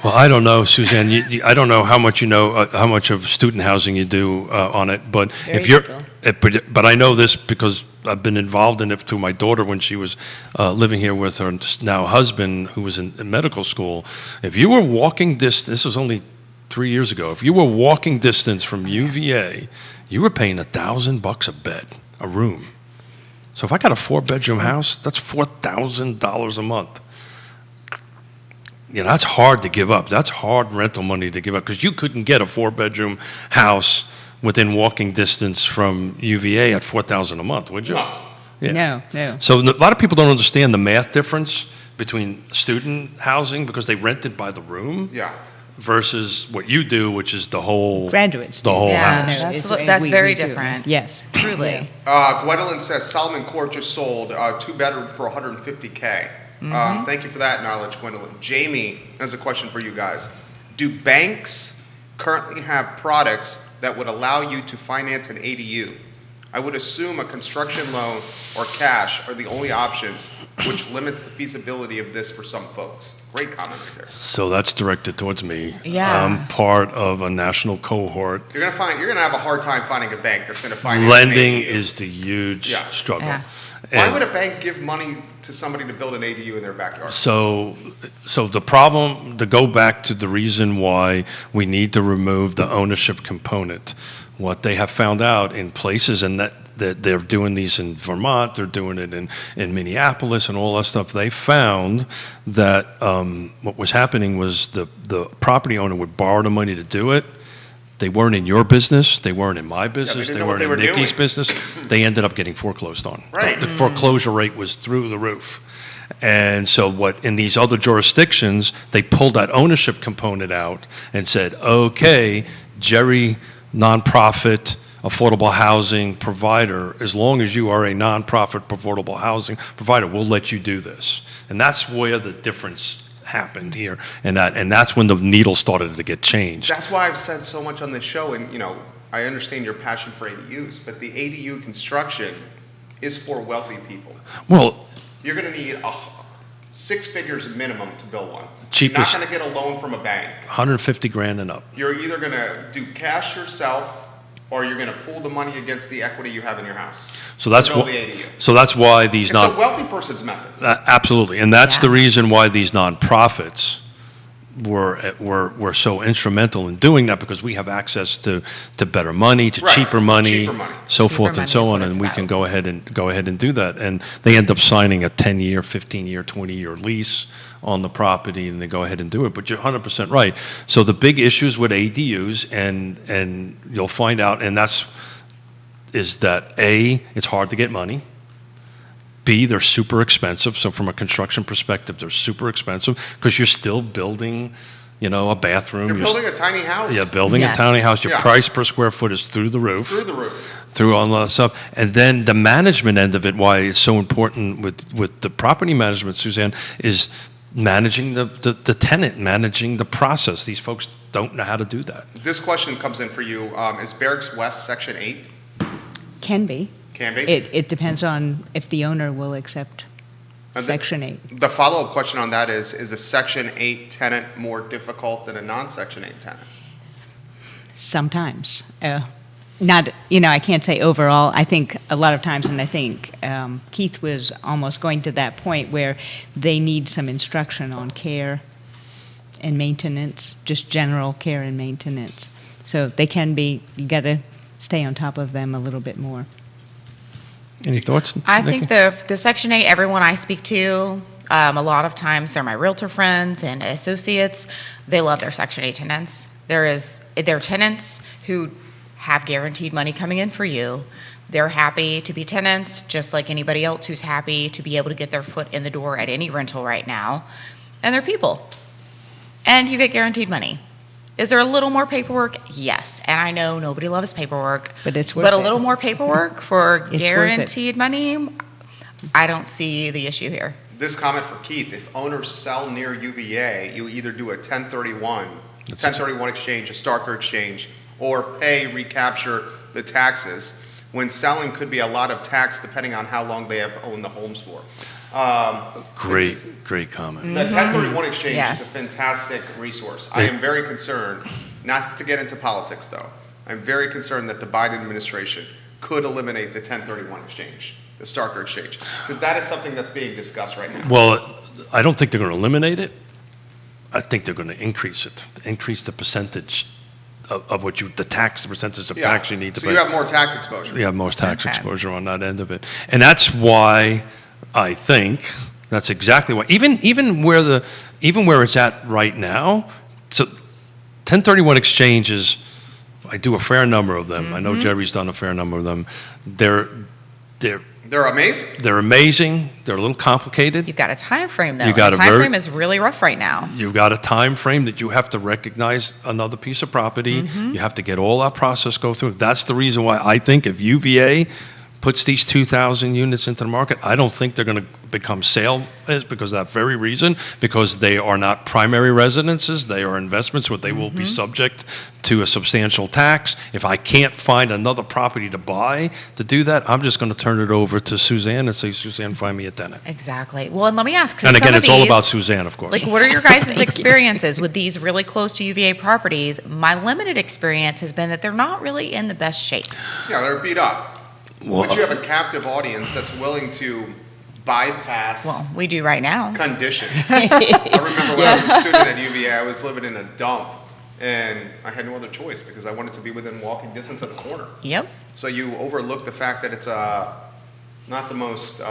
well, I don't know, Suzanne, I don't know how much you know, how much of student housing you do on it, but Very if you're, little. but I know this because I've been involved in it through my daughter when she was living here with her now husband, who was in medical school. If you were walking this was only 3 years ago, if you were walking distance from UVA, you were paying $1,000 a bed, a room. So if I got a 4-bedroom house, that's $4,000 a month. You know, that's hard to give up. That's hard rental money to give up because you couldn't get a 4-bedroom house within walking distance from UVA at $4,000 a month, would you? No. Yeah. No. So a lot of people don't understand the math difference between student housing because they rent it by the room Yeah. versus what you do, which is the whole Graduates. the whole Yeah. house. No, it's- that's we very do. different. Yes. Truly. Gwendolyn says Solomon Court just sold 2-bedroom for $150K. Thank you for that knowledge, Gwendolyn. Jamie has a question for you guys. Do banks currently have products that would allow you to finance an ADU? I would assume a construction loan or cash are the only options, which limits the feasibility of this for some folks. Great comment right there. So that's directed towards me. Yeah. I'm part of a national cohort. You're gonna have a hard time finding a bank that's gonna finance an Lending ADU. is the huge Yeah. struggle. Yeah. Why And- would a bank give money to somebody to build an ADU in their backyard? So the problem, to go back to the reason why we need to remove the ownership component, what they have found out in places, and that they're doing these in Vermont, they're doing it in Minneapolis and all that stuff, they found that what was happening was the property owner would borrow the money to do it. They weren't in your business. They weren't in my business. didn't They know what weren't they in were Nikki's doing. business. They ended up getting foreclosed on. Right. The foreclosure rate was through the roof. And so what in these other jurisdictions, they pulled that ownership component out and said, okay, Jerry, nonprofit, affordable housing provider, as long as you are a nonprofit affordable housing provider, we'll let you do this. And that's where the difference happened here. And that's when the needle started to get changed. That's why I've said so much on this show, and I understand your passion for ADUs, but the ADU construction is for wealthy people. Well, You're going to need 6 figures minimum to build one. Cheapest- You're not going to get a loan from a bank. 150 grand and up. You're either going to do cash yourself, or you're going to pool the money against the equity you have in your house. So that's to build what. the ADU. So that's why these It's a wealthy person's method. Absolutely, and that's the Yeah. reason why these nonprofits were so instrumental in doing that, because we have access to better money, to Right, cheaper money, cheaper money. so Cheaper forth and money so is on, what and it's we about. can go ahead and do that. And they end up signing a 10-year, 15-year, 20-year lease on the property, and they go ahead and do it. But you're 100% right. So the big issues with ADUs, and you'll find out, and is that A, it's hard to get money. B, they're super expensive. So from a construction perspective, they're super expensive because you're still building, a bathroom. You're building a tiny house. Yeah, building Yes. a tiny house. Your Yeah. price per square foot is through the roof. Through the roof. Through all that stuff. And then the management end of it, why it's so important with the property management, Suzanne, is managing the tenant, managing the process. These folks don't know how to do that. This question comes in for you. Is Barracks West Section 8? Can be. Can be? It depends on if the owner will accept And the- Section 8. The follow-up question on that is a Section 8 tenant more difficult than a non-Section 8 tenant? Sometimes. Not, I can't say overall. I think a lot of times, and I think Keith was almost going to that point where they need some instruction on care and maintenance, just general care and maintenance. So they can be, you got to stay on top of them a little bit more. Any thoughts? I Nikki? think the Section 8, everyone I speak to, A lot of times they're my realtor friends and associates. They love their Section 8 tenants. They're tenants who have guaranteed money coming in for you. They're happy to be tenants, just like anybody else who's happy to be able to get their foot in the door at any rental right now. And they're people. And you get guaranteed money. Is there a little more paperwork? Yes. And I know nobody loves paperwork. But it's worth But a it. little more paperwork for It's worth it. guaranteed money, I don't see the issue here. This comment for Keith, if owners sell near UVA, you either do a 1031 exchange, a Starker exchange, or pay, recapture the taxes. When selling could be a lot of tax depending on how long they have owned the homes for. Great comment. The 1031 exchange Yes. is a fantastic resource. I am very concerned, not to get into politics though, I'm very concerned that the Biden administration could eliminate the 1031 exchange, the Starker exchange, because that is something that's being discussed right now. Well, I don't think they're going to eliminate it. I think they're going to increase it, increase the percentage of what the percentage of tax you need to so pay. you have more tax exposure. You have more tax Okay. exposure on that end of it. And that's why I think that's exactly why, even where it's at right now, so 1031 exchanges, I do a fair number of them. I know Jerry's done a fair number of them. They're amazing. They're amazing. They're a little complicated. You've got a time frame, though. You got and a the time very- frame is really rough right now. You've got a time frame that you have to recognize another piece of property. You have to get all that process go through. That's the reason why I think if UVA puts these 2,000 units into the market, I don't think they're going to become sales because of that very reason, because they are not primary residences. They are investments where they will be subject to a substantial tax. If I can't find another property to buy to do that, I'm just going to turn it over to Suzanne and say, Suzanne, find me a tenant. Exactly. Well, and let me ask. 'cause And again, some of it's all these- about Suzanne, of course. Like, what are your guys' experiences with these really close to UVA properties? My limited experience has been that they're not really in the best shape. Yeah, they're beat up. Well, But you have a captive audience that's willing to bypass Well, we do right now. conditions. I remember when I was a student at UVA, I was living in a dump, and I had no other choice because I wanted to be within walking distance of the corner. Yep. So you overlook the fact that it's not the most,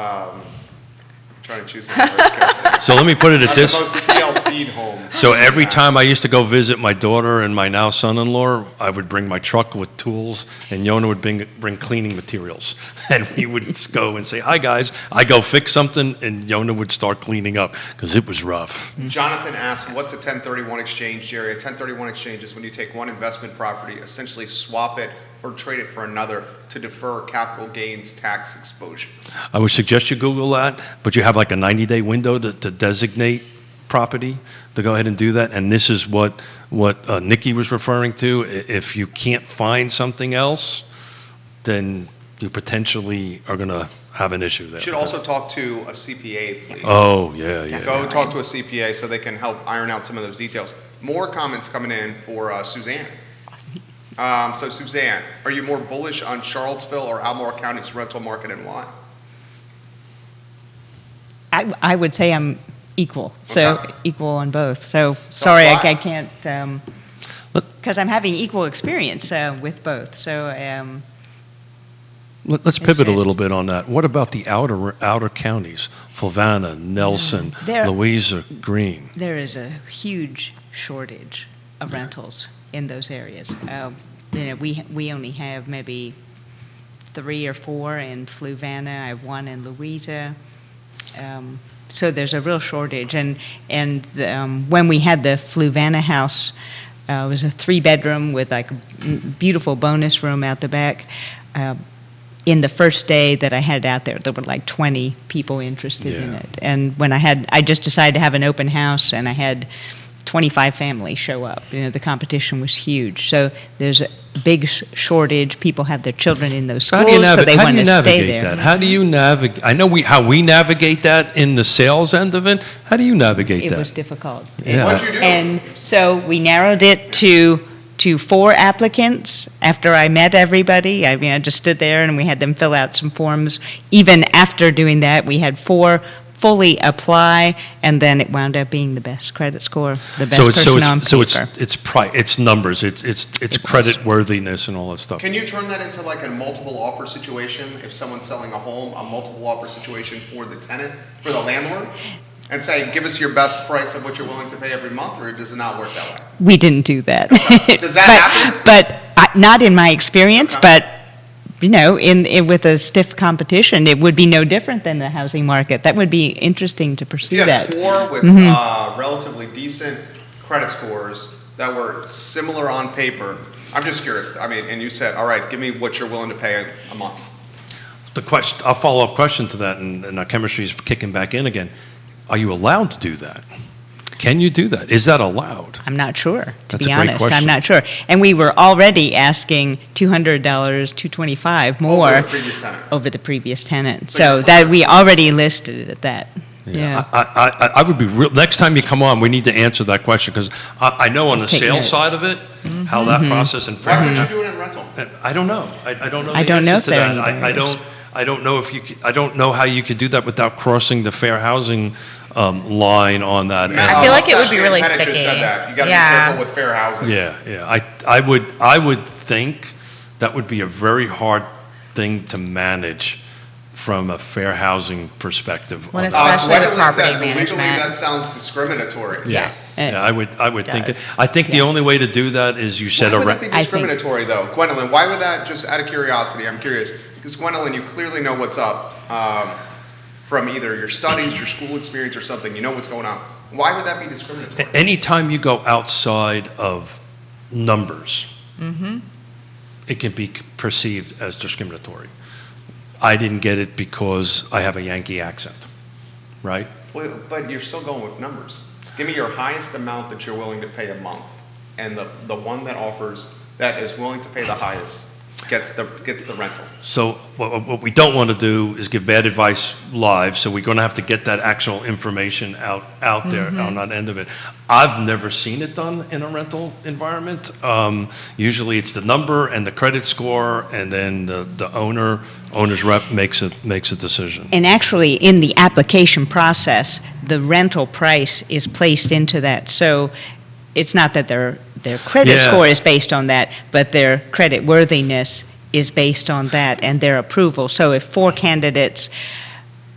trying to choose my words carefully. So let me put it at Not this. the most TLC'd home. So every time I used to go visit my daughter and my now son-in-law, I would bring my truck with tools, and Yona would bring cleaning materials. And we would go and say, hi, guys. I go fix something, and Yona would start cleaning up because it was rough. Jonathan asked, what's a 1031 exchange, Jerry? A 1031 exchange is when you take one investment property, essentially swap it or trade it for another to defer capital gains tax exposure. I would suggest you Google that, but you have like a 90-day window to designate property to go ahead and do that. And this is what Nikki was referring to. If you can't find something else, then you potentially are going to have an issue there. You should also talk to a CPA, please. Oh, yeah. Go talk to a CPA so they can help iron out some of those details. More comments coming in for Suzanne. So Suzanne, are you more bullish on Charlottesville or Albemarle County's rental market, and why? I would say I'm equal, so Okay. equal on both. So sorry, why? I can't, because I'm having equal experience with both. So Let's pivot a it. little bit on that. What about the outer counties? Flavanna, Nelson, There- Louisa, Green. there is a huge shortage of rentals in those areas. We only have maybe 3 or 4 in Fluvanna. I have 1 in Louisa. So there's a real shortage. And when we had the Fluvanna house, it was a 3-bedroom with like a beautiful bonus room out the back. In the first day that I had it out there were like 20 people interested in Yeah. it. And when I just decided to have an open house, and I had 25 families show up. The competition was huge. So there's a big shortage. People have their children in those schools, so they want to stay there. That? How do you navigate? I know how we navigate that in the sales end of it. How do you navigate It that? was difficult. Yeah. What'd you do? And so we narrowed it to 4 applicants after I met everybody. I just stood there and we had them fill out some forms. Even after doing that, we had 4 fully apply, and then it wound up being the best credit score, the best person on paper. It's numbers, it's credit worthiness and all that stuff. Can you turn that into like a multiple offer situation? If someone's selling a home, a multiple offer situation for the tenant, for the landlord? and say, give us your best price of what you're willing to pay every month, or does it not work that way? We didn't do that. Does that happen? But not in my experience, Okay. but, you know, with a stiff competition, it would be no different than the housing market. That would be interesting to pursue You had that. 4 with relatively decent credit scores that were similar on paper. I'm just curious. I mean, and you said, all right, give me what you're willing to pay a month. The question, a follow-up question to that, and our chemistry is kicking back in again. Are you allowed to do that? Can you do that? Is that allowed? I'm not sure, to That's be a great honest. question. I'm not sure. And we were already asking $200, $225 more Over the previous tenant. over the previous tenant. So So you're- that we already listed it at that. Yeah. I would be real, next time you come on, we need to answer that question, because I know on the Take sales notes. side of it, how that process and Why would you do it in rental? I don't know. I don't know. I the don't know answer if to there are that. any barriers. I don't know if you. I don't know how you could do that without crossing the fair housing line on that. I feel like it would be Sasha really and Tenant just sticky. said that. You got to Yeah. be careful with fair housing. Yeah. I would think that would be a very hard thing to manage from a fair housing perspective. When on it's- that. Especially with Gwendolyn property says legally management. that sounds discriminatory. Yes. Yeah, I would think. does. I think the only way to do that is you set Why a. would that be I think- discriminatory, though? Gwendolyn, why would that, just out of curiosity, I'm curious, because Gwendolyn, you clearly know what's up from either your studies, your school experience, or something. You know what's going on. Why would that be discriminatory? Anytime you go outside of numbers, it can be perceived as discriminatory. I didn't get it because I have a Yankee accent, right? Well, but you're still going with numbers. Give me your highest amount that you're willing to pay a month, and the one that is willing to pay the highest gets the rental. So what we don't want to do is give bad advice live, so we're going to have to get that actual information out there on that end of it. I've never seen it done in a rental environment. Usually it's the number and the credit score, and then the owner's rep makes a decision. And actually, in the application process, the rental price is placed into that. So it's not that their credit Yeah. score is based on that, but their credit worthiness is based on that and their approval. So if 4 candidates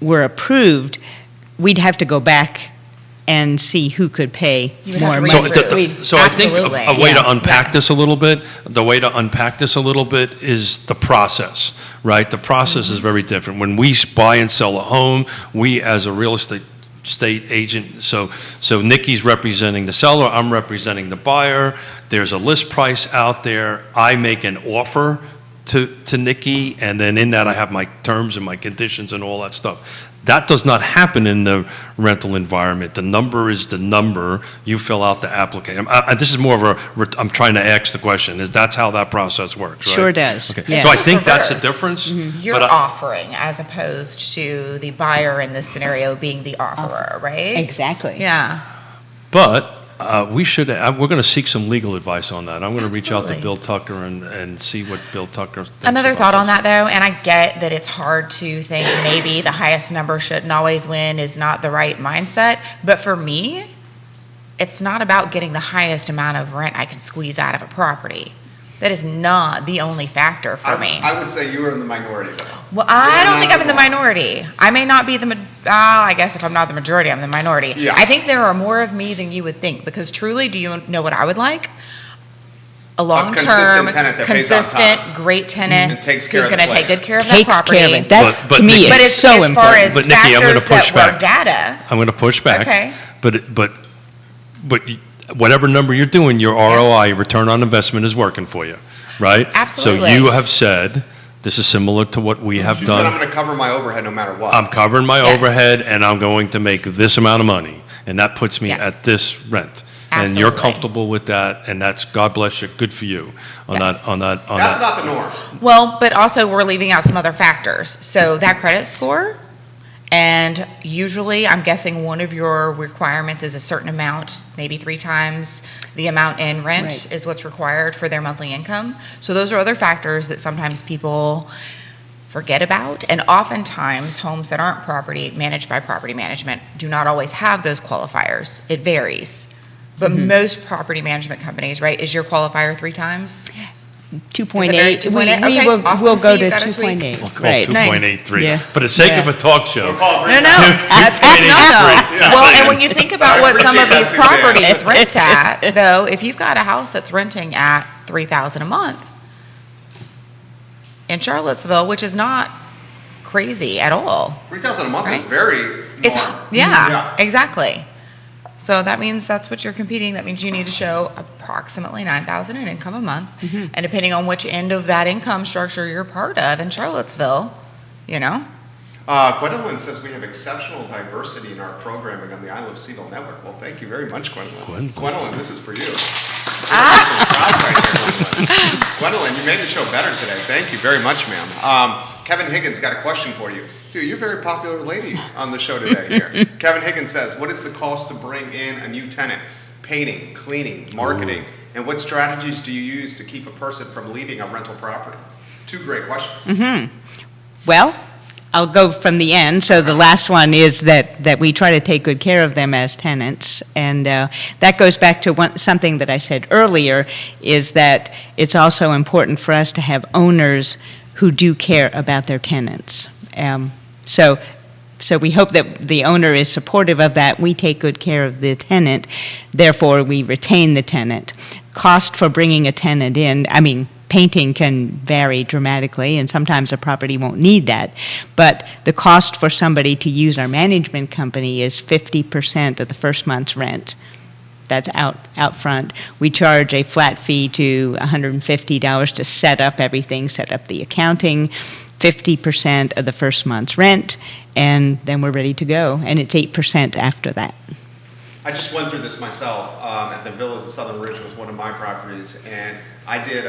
were approved, we'd have to go back and see who could pay You would have more to money. rank So I think Absolutely. a way to Yeah. unpack Yes. this a little bit, is the process, right? The process is very different. When we buy and sell a home, we as a real estate agent, so Nikki's representing the seller, I'm representing the buyer, there's a list price out there, I make an offer to Nikki, and then in that I have my terms and my conditions and all that stuff. That does not happen in the rental environment. The number is the number. You fill out the application. This is more of I'm trying to ask the question, that's how that process works, right? Sure does, Okay. yeah. So I It's think that's the reverse. difference. You're but offering as opposed to the buyer in this scenario being the offerer, right? Exactly. Yeah. But we're going to seek some legal advice on that. I'm going to reach out to Absolutely. Bill Tucker and see what Bill Tucker thinks. Another about thought on this. that though, and I get that it's hard to think maybe the highest number shouldn't always win is not the right mindset, but for me, it's not about getting the highest amount of rent I can squeeze out of a property. That is not the only factor for me. I would say you are in the minority, though. Well, I You're don't think not I'm in the one. minority. I may not be I guess if I'm not the majority, I'm the minority. Yeah. I think there are more of me than you would think, because truly, do you know what I would like? A long-term, consistent tenant that pays on consistent, time. great tenant And takes care who's of the going to take place. good care of that Takes property. care of it. That, But to me, Nikki- But is as so far important. as But Nikki, I'm gonna factors push that were back. data, I'm going to push back. Okay. But whatever number you're doing, your ROI, return on investment, is working for you, right? Absolutely. So you have said, this is similar to what we have You said I'm done. going to cover my overhead no matter what. I'm covering my Yes. overhead, and I'm going to make this amount of money, and that puts me Yes. at this rent. And you're Absolutely. comfortable with that, and that's, God bless you, good for you on Yes. that. That's not the norm. well, but also we're leaving out some other factors. So that credit score, and usually I'm guessing one of your requirements is a certain amount, maybe 3 times the amount in rent Right. is what's required for their monthly income. So those are other factors that sometimes people forget about. And oftentimes homes that aren't managed by property management do not always have those qualifiers. It varies. But most property management companies, right, is your qualifier 3 times? 2.8. Is it very 2.8? Okay, awesome. We'll go See, you to got a tweak. 2.8. We'll call Right. it 2.83. Yeah. For the sake of Yeah. a talk show. We'll call it No, right no, now. that's no, no. Yeah. Well, and when you think about I what some of appreciate these that, Suzanne. properties rent at, though, if you've got a house that's renting at $3,000 a month in Charlottesville, which is not crazy at all. 3,000 a month Right? is very It's normal. yeah, exactly. So that means that's what you're competing. That means you need to show approximately $9,000 in income a month, and depending on which end of that income structure you're part of in Charlottesville, you know. Gwendolyn says we have exceptional diversity in our programming on the I Love CVille Network. Well, thank you very much, Gwendolyn. Gwendolyn, this is for you. Gwendolyn, you made the show better today. Thank you very much, ma'am. Kevin Higgins got a question for you. Dude, you're a very popular lady on the show today here. Kevin Higgins says, what is the cost to bring in a new tenant? Painting, cleaning, marketing, and what strategies do you use to keep a person from leaving a rental property? Two great questions. Well, I'll go from the end. So the last one is that we try to take good care of them as tenants. And that goes back to something that I said earlier, is that it's also important for us to have owners who do care about their tenants. So we hope that the owner is supportive of that. We take good care of the tenant, therefore we retain the tenant. Cost for bringing a tenant in, painting can vary dramatically, and sometimes a property won't need that. But the cost for somebody to use our management company is 50% of the first month's rent. That's out front. We charge a flat fee to $150 to set up everything, set up the accounting, 50% of the first month's rent, and then we're ready to go. And it's 8% after that. I just went through this myself at the Villas in Southern Ridge with one of my properties, and I did,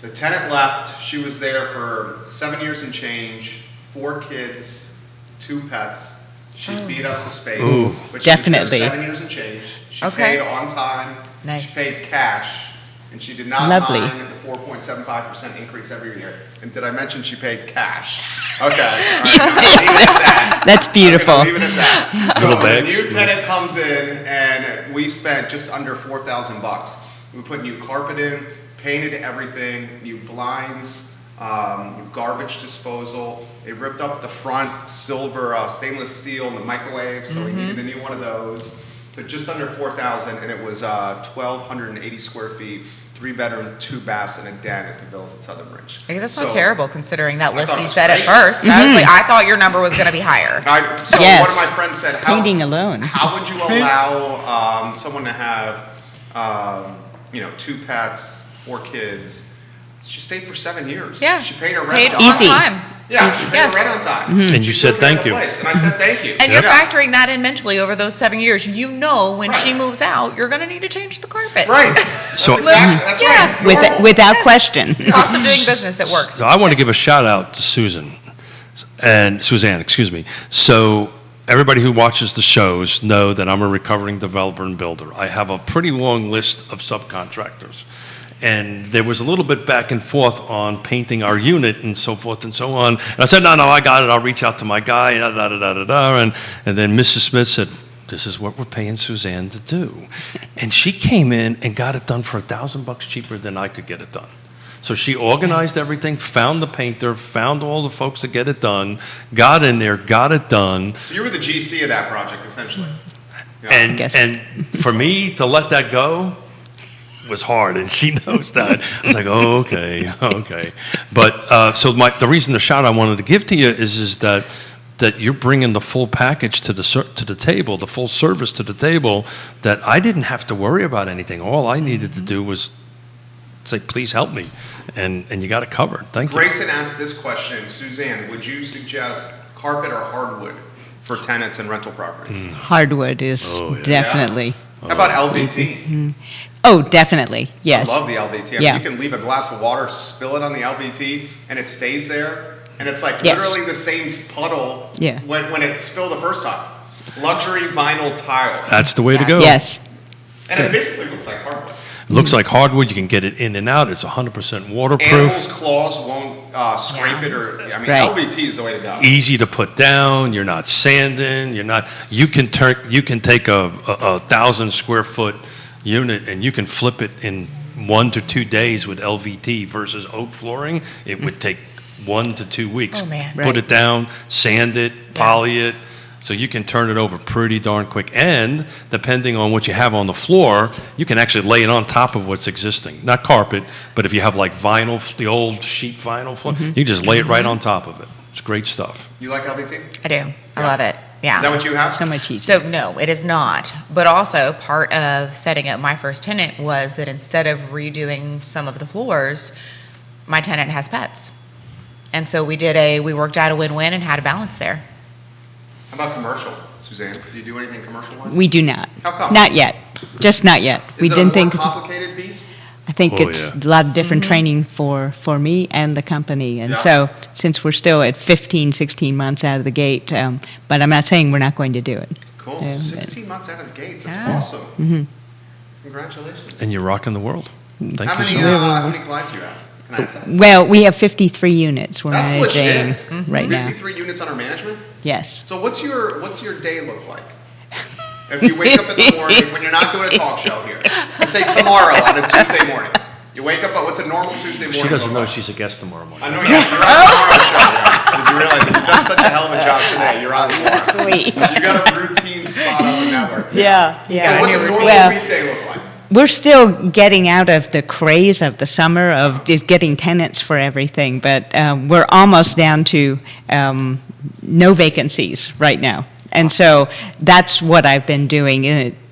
the tenant left, she was there for 7 years and change, 4 kids, 2 pets. She beat up the space, but she Definitely. was there 7 years and change. She Okay. paid on time, Nice. she paid cash, and she did not Lovely. mind the 4.75% increase every year. And did I mention she paid cash? Okay, all right, leave it at that. That's beautiful. I'm gonna leave it at that. So Little when a bags. new tenant comes in, and we spent just under $4,000. We put new carpet in, painted everything, new blinds, new garbage disposal. They ripped up the front silver stainless steel in the microwave, so we needed a new one of those. So just under 4,000, and it was 1,280 square feet, 3-bedroom, 2 baths, and a den at the Villas at Southern Ridge. Hey, that's not So- terrible considering that list thought it you was said at great. first. I was like, I thought your number was going to be higher. So Yes. one of my friends said, Painting alone. how would you allow someone to have, 2 pets, 4 kids? She stayed for 7 years. Yeah. She paid her rent Paid on on Easy. time. Yeah, she paid Yes. her rent on time. And She you said took care of thank the you. place, and I said thank you. And you're Yeah. factoring that in mentally over those 7 years. You know when she Right. moves out, you're going to need to change the carpet. Right. So- That's Yeah. right. It's normal. Without question. Cost of doing business, it works. So I want to give a shout out to Suzanne, excuse me. So everybody who watches the shows know that I'm a recovering developer and builder. I have a pretty long list of subcontractors. And there was a little bit back and forth on painting our unit and so forth and so on. And I said, no, I got it. I'll reach out to my guy, And then Mrs. Smith said, this is what we're paying Suzanne to do. And she came in and got it done for $1,000 cheaper than I could get it done. So she organized everything, found the painter, found all the folks to get it done, got in there, got it done. So you were the GC of that project, essentially. Yeah. And guess. and for me to let that go was hard, and she knows that. I was like, oh, okay. But the reason the shout I wanted to give to you is that you're bringing the full package to the table, the full service to the table. That I didn't have to worry about anything. All I needed to do was say, please help me, and you got it covered. Thank you. Grayson asked this question, Suzanne, would you suggest carpet or hardwood for tenants and rental properties? Hardwood is definitely. How about LVT? Oh, definitely. Yes. I love the LVT. I mean, Yeah. you can leave a glass of water, spill it on the LVT, and it stays there. And it's like Yes. literally the same puddle Yeah. when it spilled the first time. Luxury vinyl tile. That's the way to go. Yes. And it basically looks like hardwood. It looks like hardwood. You can get it in and out. It's 100% waterproof. Animals' claws won't scrape it Right. LVT is the way to go. Easy to put down. You're not sanding. You can take a 1,000 square foot unit and you can flip it in 1 to 2 days with LVT versus oak flooring, it would take 1 to 2 weeks. Oh, man. Put Right. it down, sand it, poly it, so you can turn it over pretty darn quick. And depending on what you have on the floor, you can actually lay it on top of what's existing. Not carpet, but if you have like vinyl, the old sheet vinyl floor, you just lay it right on top of it. It's great stuff. You like LVT? I do. I love it. Yeah. Is that what you have? So much easier. So no, it is not. But also part of setting up my first tenant was that instead of redoing some of the floors, my tenant has pets. And so we worked out a win-win and had a balance there. How about commercial, Suzanne? Do you do anything commercial-wise? We do not. How come? Not yet. Just not yet. Is it a more complicated beast? I think Oh, it's yeah. a lot of different training for me and the company. And Yeah. so since we're still at 15, 16 months out of the gate, but I'm not saying we're not going to do it. Cool. Yeah. 16 months out of the gates. That's Yeah. awesome. Congratulations. And you're rocking the world. Thank How you so many, much. how many clients do you have? Can I ask that? Well, we have 53 units we're That's managing legit. right now. 53 units under management? Yes. So what's your day look like? If you wake up in the morning, when you're not doing a talk show here, let's say tomorrow on a Tuesday morning, you wake up, what's a normal Tuesday morning She doesn't look know like? she's a guest tomorrow morning. I know you're on tomorrow's show. Yeah. Did you realize you've done such a hell of a job today? You're on tomorrow. Sweet. You got a routine spot on the network. Yeah, So yeah. what's a normal Well, weekday look like? we're still getting out of the craze of the summer of just getting tenants for everything, but we're almost down to no vacancies right now. And so that's what I've been doing.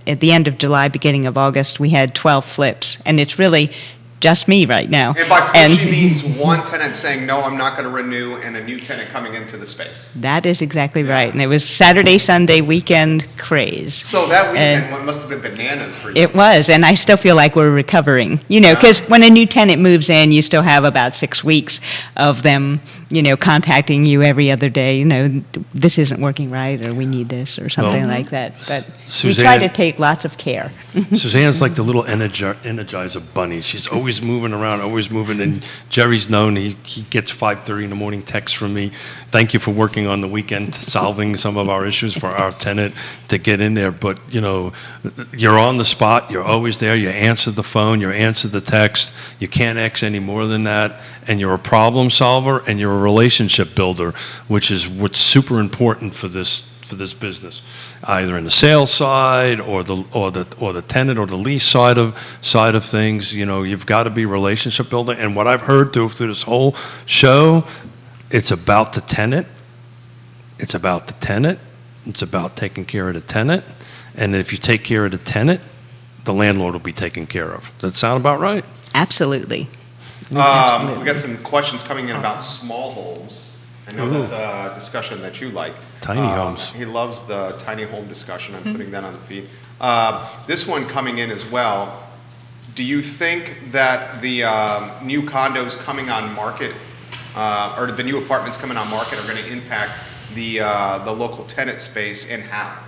At the end of July, beginning of August, we had 12 flips, and it's really just me right now. And by flip, she means one tenant saying, no, I'm not going to renew, and a new tenant coming into the space. That is exactly right. And it was Saturday, Sunday, weekend craze. So that weekend And must have been bananas for you. it was, and I still feel like we're recovering. You know, because when a new tenant moves in, you still have about 6 weeks of them, contacting you every other day. This isn't working right, or we need this, or something like that. But we try to Suzanne- take lots of care. Suzanne's like the little Energizer bunny. She's always moving around, always moving. And Jerry's known, he gets 5:30 in the morning texts from me. Thank you for working on the weekend, solving some of our issues for our tenant to get in there. But, you're on the spot. You're always there. You answer the phone. You answer the text. You can't ask any more than that. And you're a problem solver, and you're a relationship builder, which is what's super important for this business, either in the sales side or the tenant or the lease side of things. You've got to be relationship builder. And what I've heard through this whole show, it's about the tenant. It's about the tenant. It's about taking care of the tenant. And if you take care of the tenant, the landlord will be taken care of. Does that sound about right? Absolutely. We got some questions coming in about small homes. I know that's a discussion that you like. Tiny homes. He loves the tiny home discussion. I'm putting that on the feed. This one coming in as well. Do you think that the new condos coming on market, or the new apartments coming on market, are going to impact the local tenant space, and how?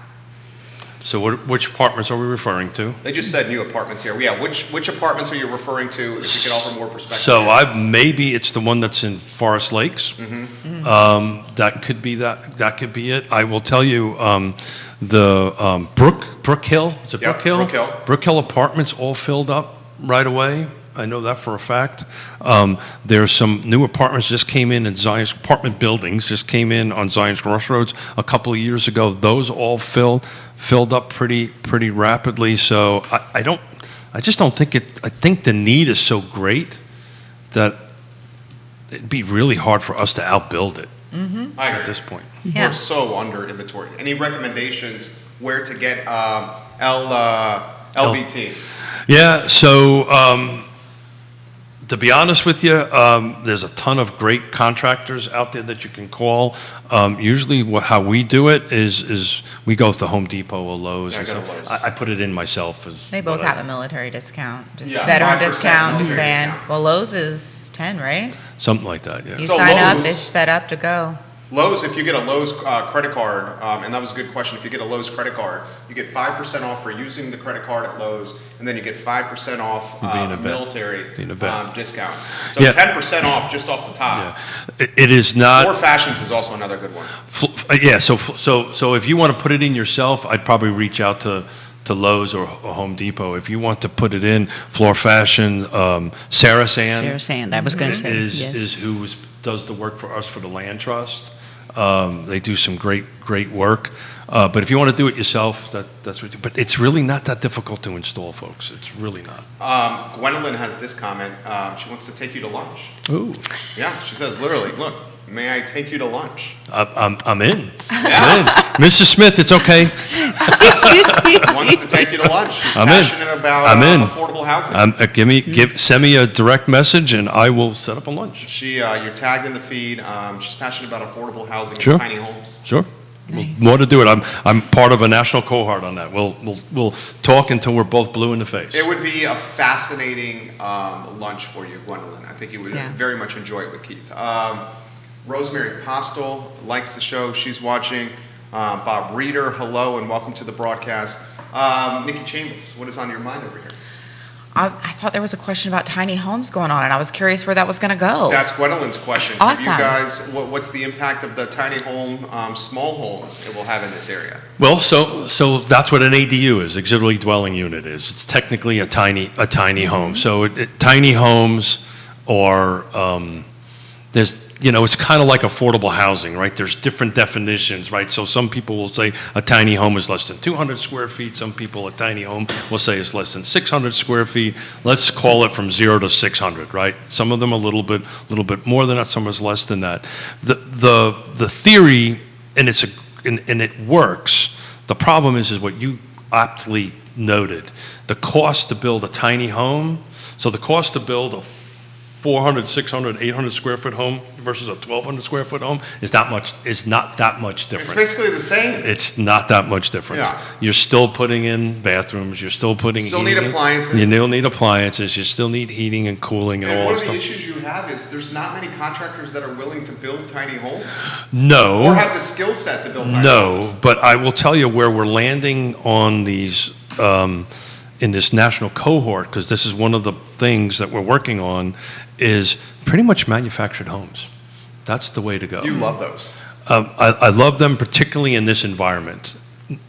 So which apartments are we referring to? They just said new apartments here. Yeah, which apartments are you referring to? If you could offer more perspective. So maybe it's the one that's in Forest Lakes. That could be that could be it. I will tell you, the Brook Hill. Is it Yeah, Brook Hill? Brook Hill. Brook Hill apartments all filled up right away. I know that for a fact. There's some new apartments just came in Zion's apartment buildings just came in on Zion's Crossroads a couple of years ago. Those all filled up pretty rapidly. So I just don't think it. I think the need is so great that it'd be really hard for us to outbuild it I agree. at this point. Yeah. We're so under inventory. Any recommendations where to get LVT? Yeah. So to be honest with you, there's a ton of great contractors out there that you can call. Usually, how we do it is we go to Home Depot or Lowe's. Yeah, and I go to stuff. Lowe's. I put it in myself. They both have a military discount, just Yeah, veteran 5% discount, just military saying. discount. Well, Lowe's is 10, right? Something like that. Yeah. You So sign up, Lowe's- it's set up to go. Lowe's, if you get a Lowe's credit card, and that was a good question, if you get a Lowe's credit card, you get 5% off for using the credit card at Lowe's, and then you get 5% off Being a vet. military Being a vet. discount. So Yeah. 10% off just off the top. Yeah. It is not. Or Fashions is also another good one. Yeah, so if you want to put it in yourself, I'd probably reach out to Lowe's or Home Depot. If you want to put it in floor fashion, Sarah Sand, I was going to say. is who does the work for us for the land trust. They do some great work. But if you want to do it yourself, that's what you do. But it's really not that difficult to install, folks. It's really not. Gwendolyn has this comment. She wants to take you to lunch. Ooh. Yeah, she says literally, look, may I take you to lunch? I'm in. I'm in. Mrs. Smith, it's okay. Wants to take you to lunch. She's I'm passionate in. about I'm in. affordable housing. Send me a direct message and I will set up a lunch. You're tagged in the feed. She's passionate about affordable housing Sure. and tiny homes. Sure. More to do it. I'm part of a national cohort on that. We'll talk until we're both blue in the face. It would be a fascinating lunch for you, Gwendolyn. I think you would very much enjoy it with Keith. Rosemary Postel likes the show. She's watching. Bob Reeder, hello and welcome to the broadcast. Nikki Chambless, what is on your mind over here? I thought there was a question about tiny homes going on, and I was curious where that was going to go. That's Gwendolyn's question. Awesome. You guys, what's the impact of the tiny home, small homes it will have in this area? Well, so that's what an ADU is, auxiliary dwelling unit is. It's technically a tiny home. So tiny homes are there's it's kind of like affordable housing, right? There's different definitions, right? So some people will say a tiny home is less than 200 square feet. Some people, a tiny home will say it's less than 600 square feet. Let's call it from 0 to 600, right? Some of them a little bit more than that. Some is less than that. The theory, and it works. The problem is what you aptly noted. The cost to build a tiny home. So the cost to build a 400, 600, 800 square foot home versus a 1,200 square foot home is not that much different. It's basically the same. It's not that much different. Yeah. You're still putting in bathrooms. You're still putting Still heating. need appliances. You still need appliances. You still need heating and cooling and And all one that of the stuff. issues you have is there's not many contractors that are willing to build tiny homes No. or have the skill set to build tiny homes. No, but I will tell you where we're landing on these in this national cohort, because this is one of the things that we're working on, is pretty much manufactured homes. That's the way to go. You love those. I love them, particularly in this environment.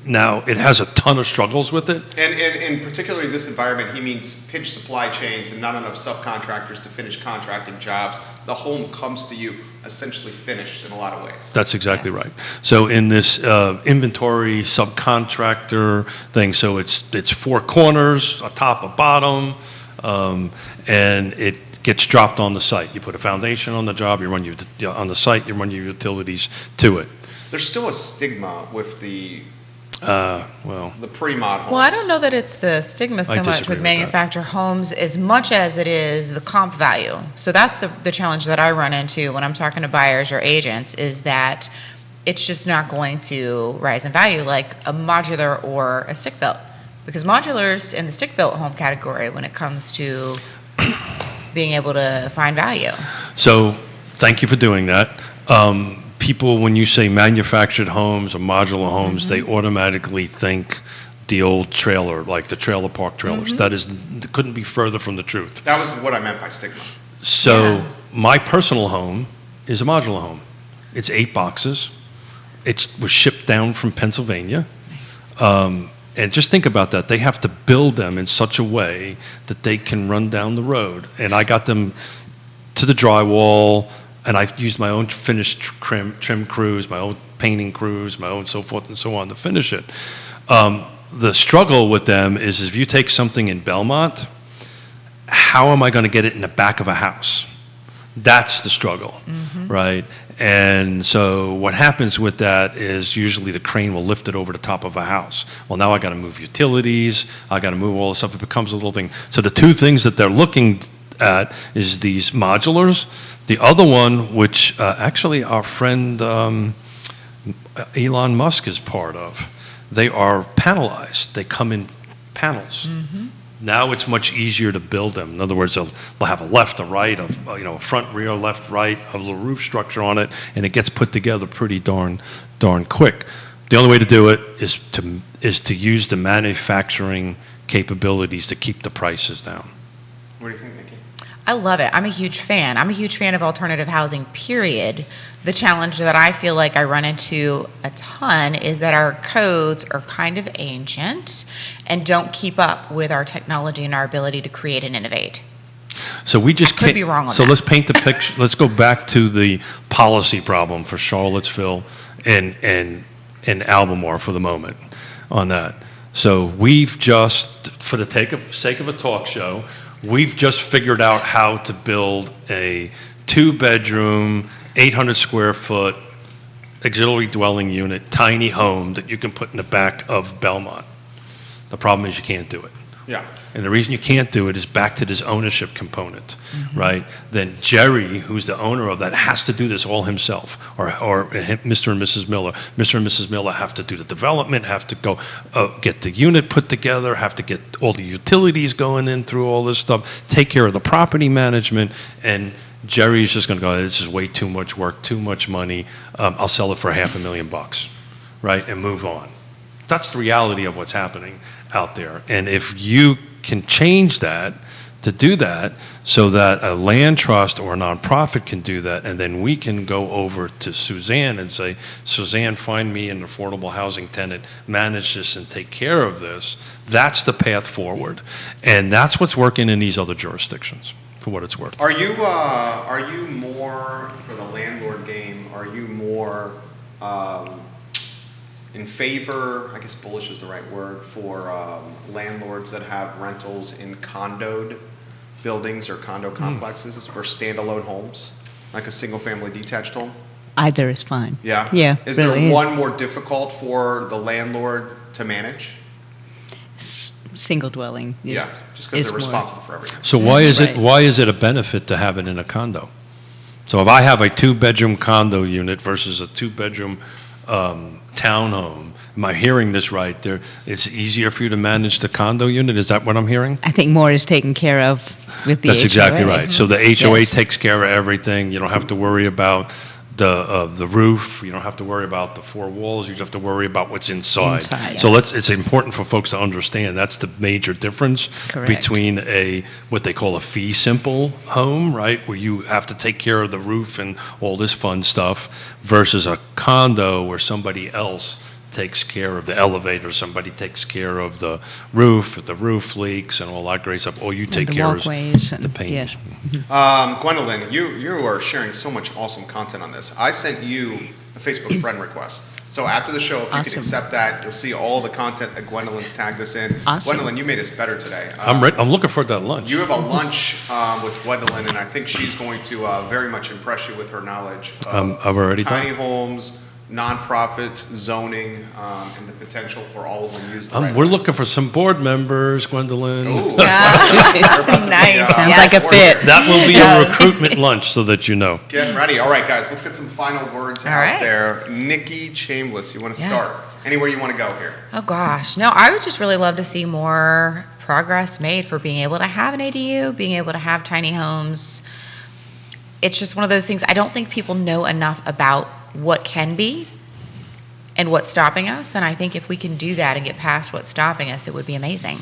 Now, it has a ton of struggles with it. And particularly this environment, he means pinched supply chains and not enough subcontractors to finish contracting jobs. The home comes to you essentially finished in a lot of ways. That's exactly Yes. right. So in this inventory subcontractor thing, so it's four corners, a top, a bottom, and it gets dropped on the site. You put a foundation on the job, on the site, you run your utilities to it. There's still a stigma with the Well, pre-mod homes. Well, I don't know that it's the stigma so much disagree with with manufactured homes as much as it is the comp value. So that's the challenge that I run into when I'm talking to buyers or agents, is that it's just not going to rise in value like a modular or a stick-built. Because modulars in the stick-built home category when it comes to being able to find value. so thank you for doing that. People, when you say manufactured homes or modular homes, they automatically think the old trailer, like the trailer park trailers. That couldn't be further from the truth. That was what I meant by stigma. So Yeah. my personal home is a modular home. It's 8 boxes. It was shipped down from Pennsylvania. And just think about that. They have to build them in such a way that they can run down the road. And I got them to the drywall, and I've used my own finished trim crews, my own painting crews, my own so forth and so on to finish it. The struggle with them is if you take something in Belmont, how am I going to get it in the back of a house? That's the struggle, right? And so what happens with that is usually the crane will lift it over the top of a house. Well, now I got to move utilities. I got to move all the stuff. It becomes a little thing. So the two things that they're looking at is these modulars. The other one, which actually our friend Elon Musk is part of, they are panelized. They come in panels. Now it's much easier to build them. In other words, they'll have a left, a right, a front, rear, left, right, a little roof structure on it, and it gets put together pretty darn quick. The only way to do it is to use the manufacturing capabilities to keep the prices down. What do you think, Nikki? I love it. I'm a huge fan. I'm a huge fan of alternative housing, period. The challenge that I feel like I run into a ton is that our codes are kind of ancient and don't keep up with our technology and our ability to create and innovate. So we just I could be wrong on so that. let's paint the picture. Let's go back to the policy problem for Charlottesville and Albemarle for the moment on that. So we've just, for the sake of a talk show, we've just figured out how to build a 2-bedroom, 800 square foot auxiliary dwelling unit, tiny home that you can put in the back of Belmont. The problem is you can't do it. Yeah. And the reason you can't do it is back to this ownership component, right? Then Jerry, who's the owner of that, has to do this all himself, or Mr. and Mrs. Miller. Mr. and Mrs. Miller have to do the development, have to go get the unit put together, have to get all the utilities going in through all this stuff, take care of the property management, and Jerry's just going to go, this is way too much work, too much money. I'll sell it for $500,000, right, and move on. That's the reality of what's happening out there. And if you can change that to do that so that a land trust or a nonprofit can do that, and then we can go over to Suzanne and say, Suzanne, find me an affordable housing tenant, manage this and take care of this, that's the path forward. And that's what's working in these other jurisdictions, for what it's worth. Are you more for the landlord game? Are you more in favor, I guess bullish is the right word, for landlords that have rentals in condoed buildings or condo complexes or standalone homes, like a single-family detached home? Either is fine. Yeah? Yeah. Is really there one more difficult for the landlord to manage? Single dwelling. Yeah, just because is they're more- responsible for everything. So why That's is right. why is it a benefit to have it in a condo? So if I have a 2-bedroom condo unit versus a 2-bedroom townhome, am I hearing this right? It's easier for you to manage the condo unit? Is that what I'm hearing? I think more is taken care of with the That's exactly HOA. right. So the HOA Yes. takes care of everything. You don't have to worry about the roof. You don't have to worry about the 4 walls. You just have to worry about what's inside. Inside, So yeah. it's important for folks to understand that's the major difference Correct. between what they call a fee simple home, right, where you have to take care of the roof and all this fun stuff, versus a condo where somebody else takes care of the elevator, somebody takes care of the roof, if the roof leaks and all that great stuff. All you take the care walkways is and- the paint. yes. Gwendolyn, you are sharing so much awesome content on this. I sent you a Facebook friend request. So after the show, if you could Awesome. accept that, you'll see all the content that Gwendolyn's tagged us in. Awesome. Gwendolyn, you made us better today. I'm looking for that lunch. You have a lunch with Gwendolyn, and I think she's going to very much impress you with her knowledge of I've already tiny done. homes, nonprofits, zoning, and the potential for all of them used the right We're way. looking for some board members, Gwendolyn. Ooh. Nice. Sounds like a fit. That will be a recruitment lunch, so that you know. Getting ready. All right, guys, let's get some final words All out right. there. Nikki Chambless, you want to Yes. start? Anywhere you want to go here? Oh gosh, no, I would just really love to see more progress made for being able to have an ADU, being able to have tiny homes. It's just one of those things, I don't think people know enough about what can be and what's stopping us, and I think if we can do that and get past what's stopping us, it would be amazing.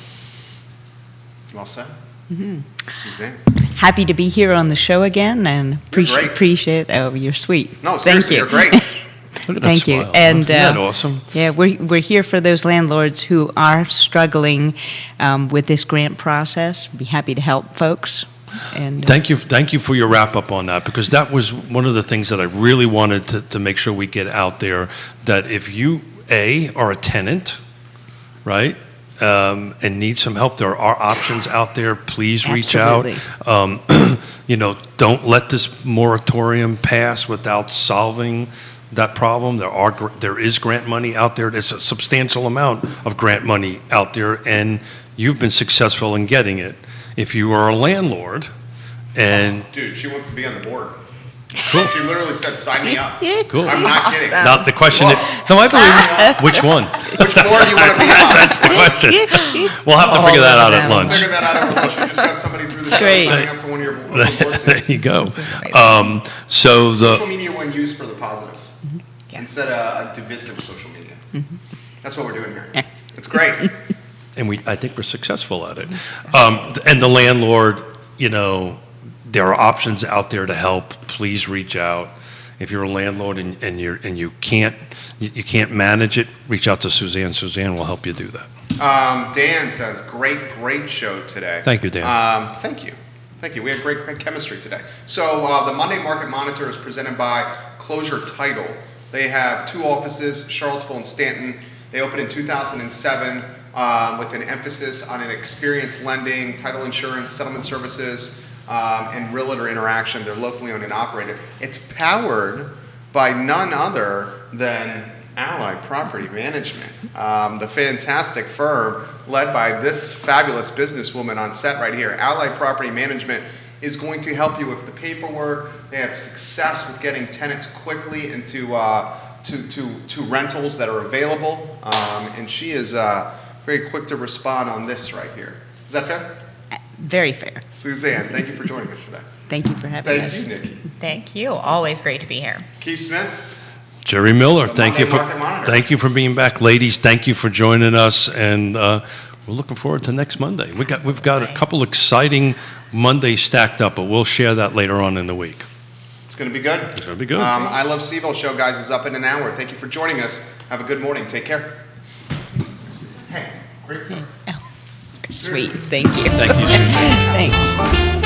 Well said. Mm-hmm. Suzanne? Happy to be here on the show again, and You're great. appreciate. Oh, you're sweet. No, Thank seriously, you. you're great. Look at that Thank you. smile. And Isn't that awesome? Yeah, we're here for those landlords who are struggling with this grant process. Be happy to help folks. And Thank you for your wrap up on that, because that was one of the things that I really wanted to make sure we get out there, that if you are a tenant, right, and need some help, there are options out there. Please reach out. Don't let this moratorium pass without solving that problem. There is grant money out there. There's a substantial amount of grant money out there, and you've been successful in getting it. If you are a landlord, and Dude, she wants to be on the board. cool. She literally said, sign me up. Cool. I'm not kidding. Now the question is, Whoa. no, I believe which one? Which board do you want to be on? That's the question. We'll have to figure that out at lunch. Figure that out over lunch. You just got somebody through the show great. signing up for one of your board There seats. you go. So Social the media when used for the positive, Yes. instead of a divisive social media. That's what we're doing here. It's great. I think we're successful at it. And the landlord, there are options out there to help. Please reach out. If you're a landlord and you can't manage it, reach out to Suzanne. Suzanne will help you do that. Dan says, great show today. Thank you, Dan. Thank you. We had great chemistry today. So the Monday Market Monitor is presented by Closure Title. They have 2 offices, Charlottesville and Stanton. They opened in 2007 with an emphasis on an experienced lending, title insurance, settlement services, and realtor interaction. They're locally owned and operated. It's powered by none other than Ally Property Management, the fantastic firm led by this fabulous businesswoman on set right here. Ally Property Management is going to help you with the paperwork. They have success with getting tenants quickly into to rentals that are available, and she is very quick to respond on this right here. Is that fair? Very fair. Suzanne, thank you for joining us today. Thank you for having us. Thank you, Nikki. Thank you. Always great to be here. Keith Smith. Jerry Miller, The thank you Monday Market Monitor. thank you for being back, ladies. Thank you for joining us, and we're looking forward to next Monday. We've got a couple exciting Mondays stacked up, but we'll share that later on in the week. It's going to be good. It's going to be good. I Love CVille show, guys, is up in an hour. Thank you for joining us. Have a good morning. Take care. Hey, great. Oh, sweet. Thank you. Thank you, Susan. Thanks.